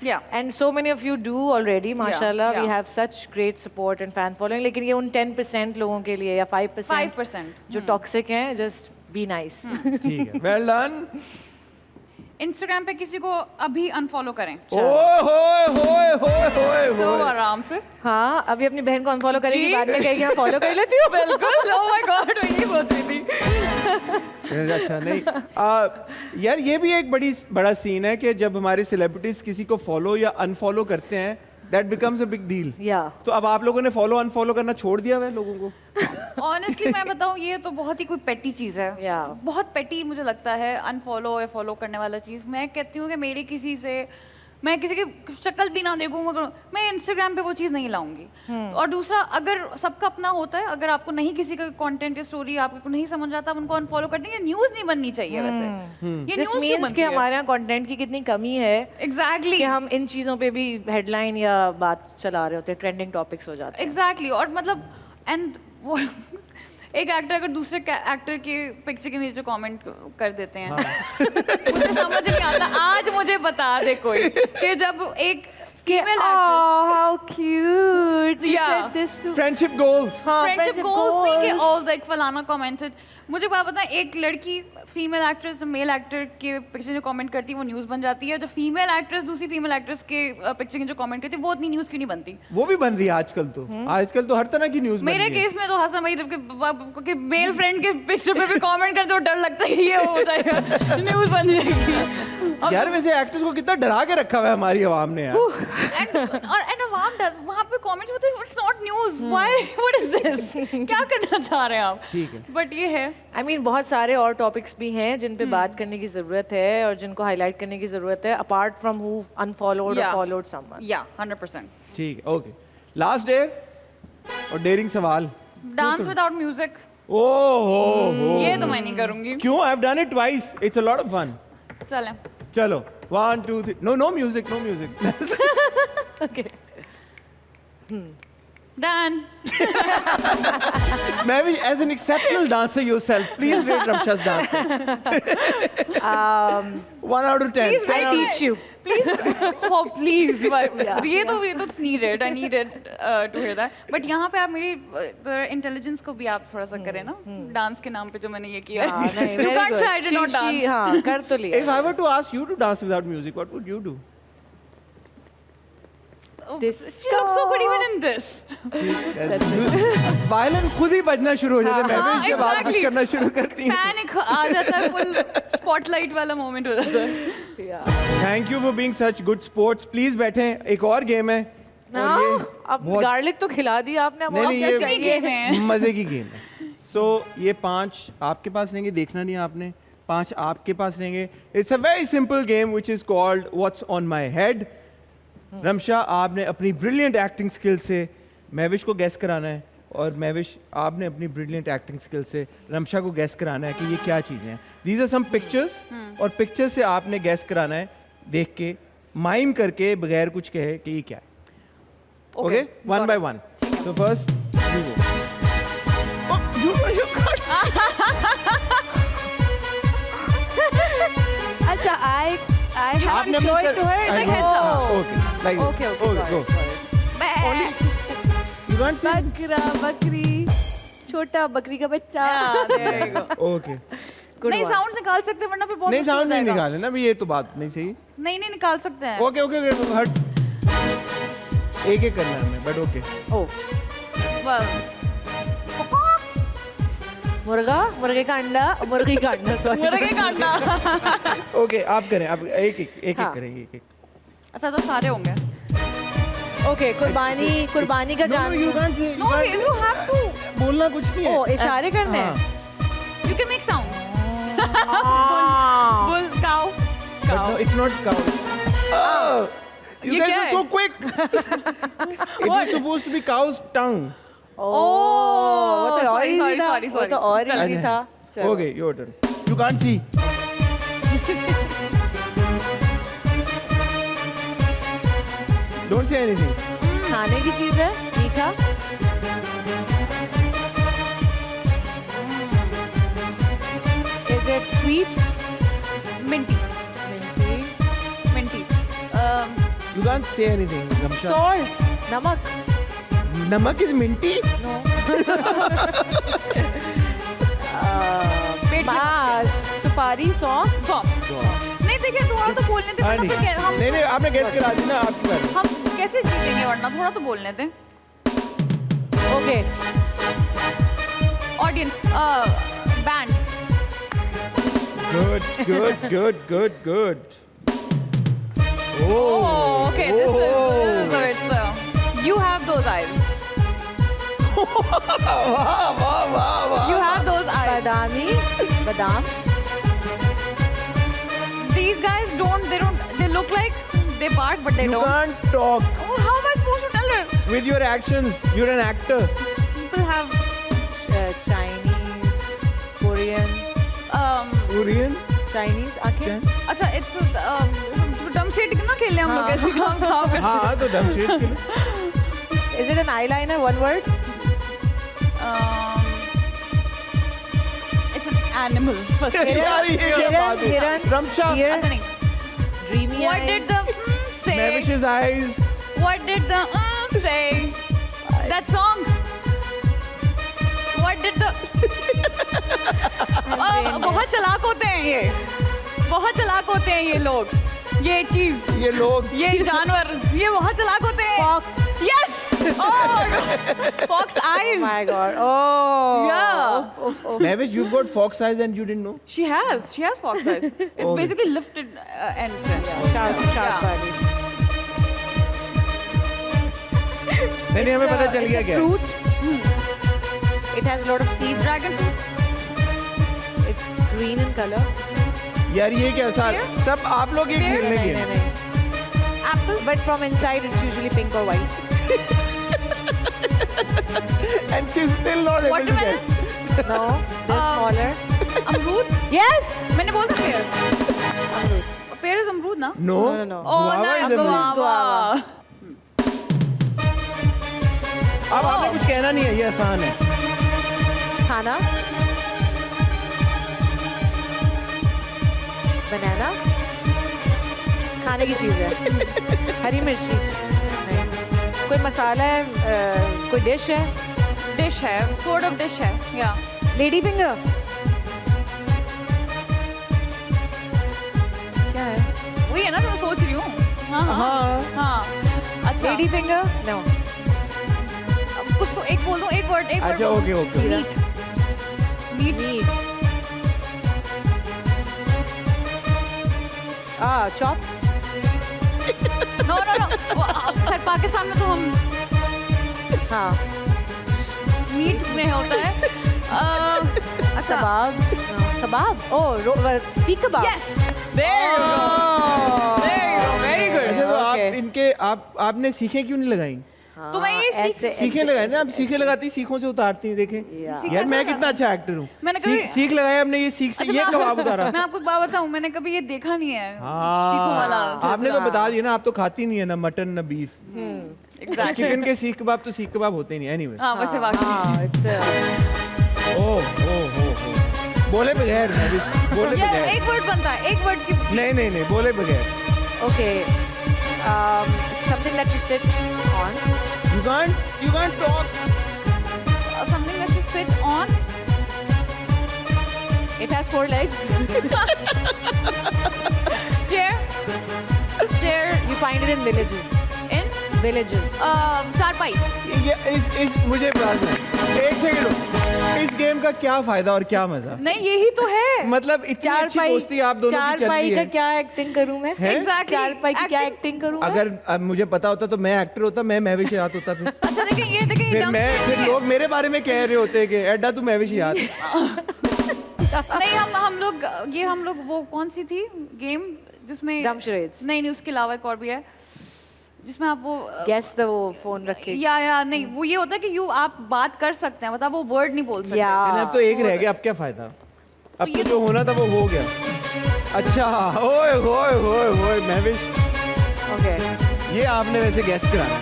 Yeah. And so many of you do already, mashallah. We have such great support and fan following. लेकिन ये उन 10% लोगों के लिए या 5% जो toxic हैं, just be nice. ठीक है, well done. इंस्टाग्राम पे किसी को अभी अनफॉलो करें। तो आराम से। हाँ, अभी अपनी बहन को अनफॉलो करेगी, बाद में कहेगी मैं फॉलो कर लेती हूँ। बिल्कुल। Oh my God, वही बोल रही थी। अच्छा नहीं, यार ये भी एक बड़ा सीन है कि जब हमारे सेलिब्रिटीज किसी को फॉलो या अनफॉलो करते हैं, that becomes a big deal. तो अब आप लोगों ने फॉलो अनफॉलो करना छोड़ दिया है लोगों को? ऑनेस्टली मैं बताऊं, ये तो बहुत ही कोई पेटी चीज़ है, बहुत पेटी मुझे लगता है अनफॉलो या फॉलो करने वाला चीज़। मैं कहती हूँ कि मेरी किसी से मैं किसी की शक्ल भी ना देखूँ, मैं इंस्टाग्राम पे वो चीज़ नहीं लाऊंगी। और दूसरा, अगर सबका अपना होता है, अगर आपको नहीं किसी का कंटेंट या स्टोरी आपको नहीं समझ आता, उनको अनफॉलो कर देंगे। न्यूज़ नहीं बननी चाहिए वैसे। ये न्यूज़ क्यों बनती है? हमारे यहाँ कंटेंट की कितनी कमी है। एग्जैक्टली। कि हम इन चीज़ों पे भी हेडलाइन या बात चला रहे होते हैं, ट्रेंडिंग टॉपिक्स हो जाते हैं। एग्जैक्टली। और मतलब एंड वो एक एक्टर अगर दूसरे एक्टर के पिक्चर के नीचे कमेंट कर देते हैं, मुझे समझ नहीं आता। आज मुझे बता दे कोई कि जब एक female how cute, friendship goals नहीं कि ऑल लाइक फलाना कमेंटेड। मुझे बात बता, एक लड़की फीमेल एक्ट्रेस मेल एक्टर के पिक्चर जो कमेंट करती है वो न्यूज़ बन जाती है, जो फीमेल एक्ट्रेस दूसरी फीमेल एक्ट्रेस के पिक्चर की जो कमेंट करती है वो उतनी न्यूज़ क्यों नहीं बनती? वो भी बन रही है आजकल तो। आजकल तो हर तरह की न्यूज़ मेरे केस में तो हसन भाई के मेल फ्रेंड के पिक्चर पे भी कमेंट करते हो, डर लगता है ये हो जाएगा, न्यूज़ बन जाएगी। यार वैसे एक्टर्स को कितना डरा के रखा हुआ है हमारी आवाम ने यार। एंड आवाम वहाँ पे कमेंट्स होते हैं, it's not news, why, what is this, क्या करना चाह रहे हैं आप? ठीक है, बट ये है, I mean, बहुत सारे और टॉपिक्स भी हैं जिन पे बात करने की जरूरत है और जिनको हाईलाइट करने की जरूरत है, अपार्ट फ्रॉम हु अनफॉलोड और फॉलोड समवन। या 100%। ठीक है, ओके। लास्ट डे और डेयरिंग सवाल, डांस विदाउट म्यूजिक। ओह ये तो मैं नहीं करूंगी। क्यों? I have done it twice, it's a lot of fun. चलो 1 2 3, no music, no music. Okay, Done. मैं भी as an exceptional dancer yourself, please rate Ramsha's dance. 1 out of 10. Please, I teach you. Please, oh please. ये तो it's needed. I needed to hear that. But यहाँ पे आप मेरी intelligence को भी आप थोड़ा सा करें ना, डांस के नाम पे जो मैंने ये किया। You can't say I did not dance. हाँ, कर तो लिया। If I were to ask you to dance without music, what would you do? She looks so good even in this. Violin खुद ही बजना शुरू हो जाता है, मैं भी इसके बाद कुछ करना शुरू करती हूँ। पैनिक आ जाता है, फुल स्पॉटलाइट वाला मोमेंट हो जाता है। Thank you for being such good sports. Please बैठे, एक और गेम है। अब गार्लिक तो खिला दी आपने, नहीं ये मजे की गेम है। सो ये 5 आपके पास रहेंगे, देखना नहीं आपने, 5 आपके पास रहेंगे। It's a very simple game which is called what's on my head. Ramsha, आपने अपनी ब्रिलियंट एक्टिंग स्किल से महविश को गैस कराना है, और महविश आपने अपनी ब्रिलियंट एक्टिंग स्किल से रमशा को गैस कराना है कि ये क्या चीज़ें हैं। दीज आर सम पिक्चर्स, और पिक्चर से आपने गैस कराना है देख के, माइम करके, बगैर कुछ कहे कि ये क्या है। Okay, 1 by 1। तो फर्स्ट अच्छा, I have to show it to her. Like heads up. Okay, like okay, go. You want to? बकरा बकरी, छोटा बकरी का बच्चा। There you go. Okay. नहीं, साउंड निकाल सकते वरना फिर बहुत नहीं, साउंड नहीं निकाले ना, ये तो बात नहीं सही। नहीं निकाल सकते हैं। ओके हट, एक करना है, बट ओके। well मुर्गा, मुर्गे का अंडा, मुर्गी का अंडा, सॉरी। मुर्गे का अंडा। ओके आप करें, आप एक हाँ। करें, एक। अच्छा तो सारे होंगे। ओके, कुर्बानी का जान। You can't say, No, you have to. बोलना कुछ नहीं है। ओ, इशारे करने हैं। You can make sound. हाँ। Bull, cow. But Cow. no, it's not cow. Oh, you ये guys क्या are है? so quick. It was supposed to be cow's tongue. वो तो और sorry, easy sorry, था, sorry, वो तो और sorry. easy था। चलो। Okay, your turn. You can't see. Don't say anything. खाने की चीज है, मीठा। Is it sweet? Minty. Minty. Minty. You can't say anything. Ramsha. Salt. नमक। Namak is minty. No. पेट सुपारी, सौंफ। नहीं देखिए थोड़ा तो बोलने दे हाँ वरना नहीं, फिर हम नहीं आपने गेस करा दी ना, आपकी बारी। हम कैसे जीतेंगे वरना थोड़ा तो बोलने दे। Okay. Audience band Good. Oh, okay. This is it. You have those eyes. वाह। You have those eyes. बादाम। These guys they look like they bark but they You don't. can't talk Oh, how am I supposed to tell her? with your actions. You're an actor. People have Chinese, Korean, Korean? Chinese आंखें। अच्छा it's डम sheet ना खेले हम लोग ऐसे काम करते हाँ तो डम शीट के लिए। Is it an eyeliner? One word? It's an animal. First. यार ये क्या बात है? हिरन, Ramsha. Ear. अच्छा नहीं. Dreamy What eyes. did the say? Mavish's eyes. What did the say? That song. What did the बहुत चालाक होते हैं ये, बहुत चालाक होते हैं ये लोग, ये चीज, ये लोग। ये जानवर, ये बहुत चालाक होते हैं। Fox. Yes. Oh, fox eyes. Oh my god. Oh. Yeah. Oh. Mavish, you've got fox eyes and you didn't know? She has fox eyes. It's Okay. basically lifted ends. Sharp Yeah. वाली। नहीं हमें पता चल गया क्या? Fruit. It has a lot of seeds. Dragon fruit. It's green in color. यार ये क्या साल? सब आप लोग ये खेलने नहीं, के। नहीं, नहीं. Apple. But from inside, it's usually pink or white. And she's still not able to Watermelon. get. No, they're smaller. अमरूद. Yes. मैंने बोला था पेड़. अमरूद. पेड़ is अमरूद ना? No. No. Oh, Guava no, is a fruit. guava. अब आपने कुछ कहना नहीं है, ये आसान है। खाना. Banana. खाने की चीज है. हरी मिर्ची. नहीं. कोई मसाला है, कोई डिश है. Dish है, sort of dish है. Yeah. Lady finger. क्या है? वही है ना जो मैं सोच रही हूँ. हाँ हाँ। हाँ. अच्छा. Lady finger. नो. कुछ तो एक बोल दो, एक वर्ड. अच्छा okay. Meat. Meat. Chops. No. खैर पाकिस्तान में तो हम हाँ. मीट में होता है. अच्छा. कबाब. कबाब. ओह, सीख कबाब. Yes. There you go. There you go. Very good. अच्छा तो आप Okay. इनके आप सीखें क्यों नहीं लगाई? तो मैं ये सीखें लगाए ना, आप सीखें लगाती सीखों से उतारती हैं, देखें। Yeah. यार मैं कितना अच्छा एक्टर हूँ। मैंने कभी- सीख लगाया आपने, ये सीख से अच्छा, ये मैं- कबाब उतारा। मैं आपको एक बात बताऊं, मैंने कभी ये देखा नहीं है. सीखों वाला. आपने तो बता दिया ना, आप तो खाती नहीं है ना मटन ना बीफ। Exactly. चिकन के सीख कबाब तो सीख कबाब होते ही नहीं। एनीवे हाँ वैसे वाकई. ओह बोले बगैर बोले ये बगैर एक वर्ड बनता है, एक वर्ड की. नहीं बोले बगैर। Okay. Something that you sit on. You can't talk. Something that you sit on. It has 4 legs. Chair. You find it in villages. In Villages. चारपाई। ये इस मुझे प्रश्न है, एक सेकंड रुको। इस गेम का क्या फायदा और क्या मजा? नहीं यही तो है। मतलब इतनी अच्छी दोस्ती आप दोनों की चल चारपाई रही का है। क्या एक्टिंग करूं मैं? है? Exactly. चारपाई की क्या एक्टिंग करूं मैं? अगर अब मुझे पता होता तो मैं एक्टर होता, मैं महविश याद होता फिर। अच्छा देखें ये देखें फिर मैं फिर लोग मेरे बारे में कह रहे होते कि एड्डा तू महविश याद। नहीं हम लोग वो कौन सी थी गेम जिसमें Dumb charades. नहीं उसके अलावा एक और भी है जिसमें आप वो Guess the वो फोन रखे. या नहीं वो ये होता है कि आप बात कर सकते हैं मतलब वो वर्ड नहीं बोल सकते। Yeah. अब तो एक रह गया, अब क्या फायदा? अब तो जो होना था वो हो गया। अच्छा ओए होए होए होए महविश, Okay. ये आपने वैसे गैस कराना।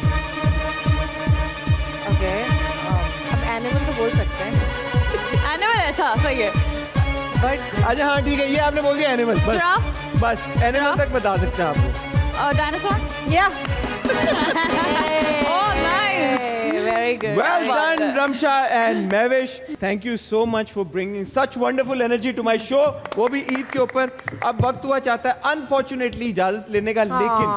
Okay. अब एनिमल तो बोल सकते हैं. एनिमल अच्छा सही है। But अच्छा हाँ ठीक है, ये आपने बोल दिया एनिमल, बस Giraffe? बस एनिमल तक बता सकते हैं आप। Dinosaur. yeah. Oh nice. Very good. Well done, Ramsha and Mahvish. Thank you so much for bringing such wonderful energy to my show. वो भी ईद के ऊपर। अब वक्त हुआ चाहता है अनफॉर्चुनेटली इजाजत लेने का, लेकिन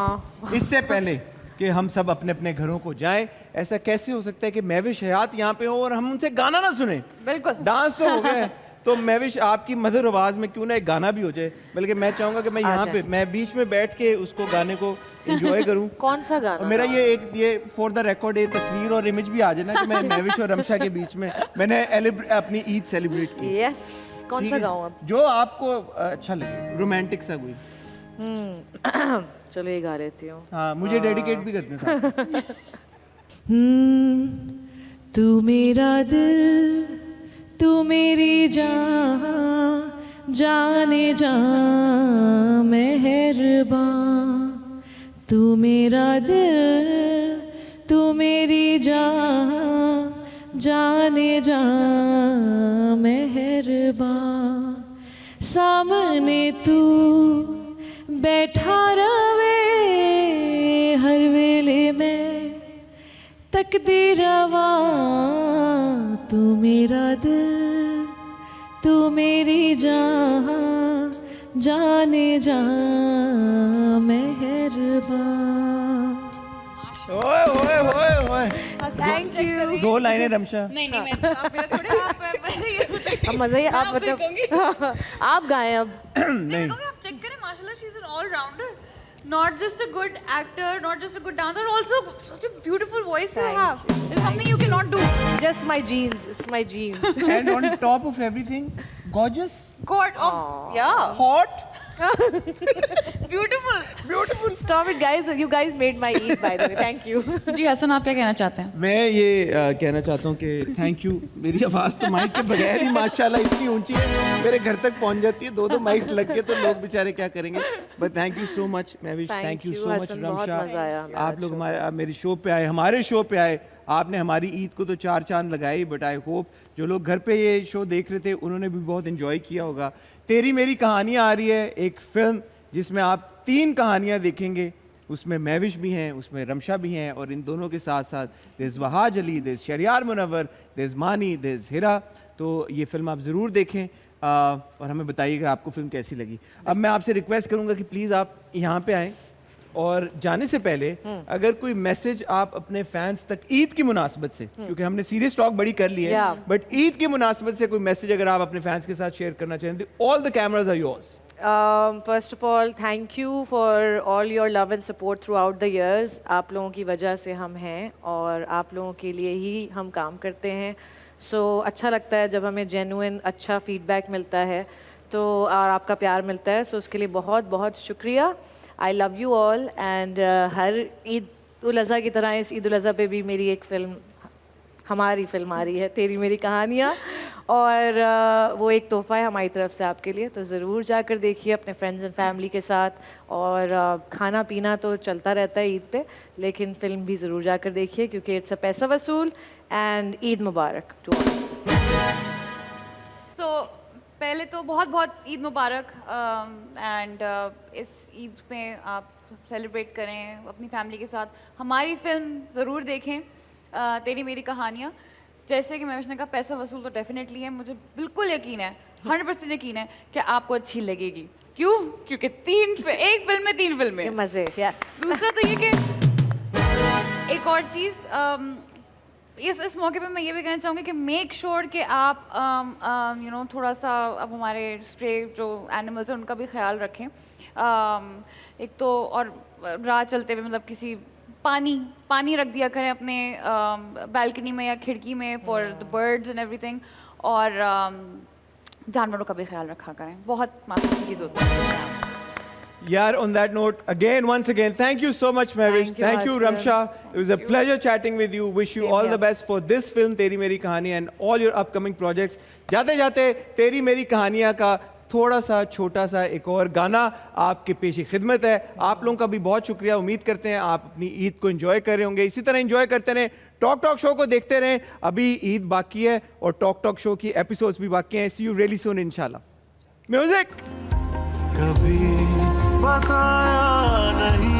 इससे पहले कि हम सब अपने अपने घरों को जाएं, ऐसा कैसे हो सकता है कि महविश हयात यहाँ पे हो और हम उनसे गाना ना सुने? बिल्कुल। डांस तो हो गया है, तो महविश आपकी मधुर आवाज में क्यों ना एक गाना भी हो जाए, बल्कि मैं चाहूंगा कि मैं यहाँ पे मैं बीच में बैठ के उसको गाने को एंजॉय करूं। कौन सा और गाना? मेरा ये फॉर द रिकॉर्ड ये तस्वीर और इमेज भी आ जाए ना कि मैं महविश और रमशा के बीच में मैंने अपनी ईद सेलिब्रेट की। Yes. कौन ठीक सा है? गाऊं अब? जो आपको अच्छा लगे, रोमांटिक सा कोई। चलो ये गा लेती हूँ. हाँ मुझे डेडिकेट भी करते हैं साथ। तू मेरा दिल, तू मेरी जान, जाने जा मेहरबान. तू मेरा दिल, तू मेरी जान, जाने जा मेहरबान. सामने तू बैठा रवे हर वेले में तकदीरवा. तू मेरा दिल, तू मेरी जान, जाने जा मेहरबान. ओए ओए ओए ओए, थैंक यू। 2 लाइनें रमशा। नहीं मैं आप मेरा थोड़े आप अब मजा ही आप मतलब आप गाएं अब. नहीं आप चेक करें माशाल्लाह she is an all rounder. Not just a good actor, not just a good dancer, also such a beautiful voice you Thank have. It's something you cannot do. Just my genes, it's my genes. and on top of everything gorgeous, God, oh, yeah, hot, beautiful. beautiful. Stop it guys, you guys made my Eid by the way. Thank you. जी हसन आप क्या कहना चाहते हैं? मैं ये कहना चाहता हूँ कि थैंक यू. मेरी आवाज़ तो माइक के बगैर ही माशाल्लाह इतनी ऊंची है, मेरे घर तक पहुँच जाती है. 2 माइक्स लग के तो लोग बेचारे क्या करेंगे. But thank you so much Mehwish, thank you so much Ramsha. आप लोग मेरे शो पे आए, हमारे शो पे आए. आपने हमारी ईद को तो 4 चांद लगाए, बट आई होप जो लोग घर पे ये शो देख रहे थे उन्होंने भी बहुत इन्जॉय किया होगा. तेरी मेरी कहानियाँ आ रही है, एक फिल्म जिसमें आप 3 कहानियाँ देखेंगे. उसमें महविश भी हैं, उसमें रमशा भी हैं, और इन दोनों के साथ साथ there's Wahaj Ali, there's Shehryar Munawar, there's Mani, there's Hira. तो ये फिल्म आप ज़रूर देखें और हमें बताइएगा आपको फिल्म कैसी लगी. अब मैं आपसे रिक्वेस्ट करूँगा कि प्लीज़ आप यहाँ पे आएँ, और जाने से पहले अगर कोई मैसेज आप अपने फैंस तक ईद की मुनासबत से, क्योंकि हमने सीरियस टॉक बड़ी कर ली है, बट ईद की मुनासबत से कोई मैसेज अगर आप अपने फैंस के साथ शेयर करना चाहें, all the cameras are yours. First of all, thank you for all your love and support throughout the years. आप लोगों की वजह से हम हैं और आप लोगों के लिए ही हम काम करते हैं. So अच्छा लगता है जब हमें genuine अच्छा feedback मिलता है तो, और आपका प्यार मिलता है. So उसके लिए बहुत बहुत शुक्रिया. I love you all and हर ईद उल अज़हा की तरह इस ईद उल अज़हा पे भी मेरी एक फ़िल्म, हमारी फिल्म आ रही है, तेरी मेरी कहानियाँ, और वो एक तोहफ़ा है हमारी तरफ से आपके लिए. तो ज़रूर जाकर देखिए अपने फ्रेंड्स एंड फैमिली के साथ. और खाना पीना तो चलता रहता है ईद पे, लेकिन फ़िल्म भी ज़रूर जाकर देखिए क्योंकि it's a paisa vasool. And Eid Mubarak to all. तो पहले तो बहुत बहुत ईद मुबारक. एंड इस ईद में आप सेलिब्रेट करें अपनी फैमिली के साथ. हमारी फिल्म ज़रूर देखें, तेरी मेरी कहानियाँ. जैसे कि महविश ने कहा पैसा वसूल तो डेफिनेटली है, मुझे बिल्कुल यकीन है, 100% यकीन है कि आपको अच्छी लगेगी. क्यों? क्योंकि एक फिल्म में 3 फिल्में. मज़े. यस. दूसरा तो ये कि एक और चीज़ इस मौके पे मैं ये भी कहना चाहूँगी कि मेक श्योर कि आप थोड़ा सा अब हमारे स्ट्रे जो एनिमल्स हैं उनका भी ख्याल रखें। एक तो और राह चलते हुए मतलब किसी पानी रख दिया करें अपने बालकनी में या खिड़की में for the birds and everything, और जानवरों का भी ख्याल रखा करें। बहुत मासूम चीज़ होती है। यार, on that note, once again, thank you so much, Mahwish. Thank you, Ramsha. It was a pleasure chatting with you. Wish you all the best for this film, तेरी मेरी कहानी, and all your upcoming projects. जाते जाते तेरी मेरी कहानियाँ का थोड़ा सा छोटा सा एक और गाना आपके पेशी खिदमत है। आप लोगों का भी बहुत शुक्रिया। उम्मीद करते हैं आप अपनी ईद को एंजॉय कर रहे होंगे। इसी तरह एंजॉय करते रहें, टॉक शो को देखते रहें। अभी ईद बाकी है और टॉक शो की एपिसोड्स भी बाकी हैं। सी यू रियली सून इंशाल्लाह। म्यूजिक कभी बताया नहीं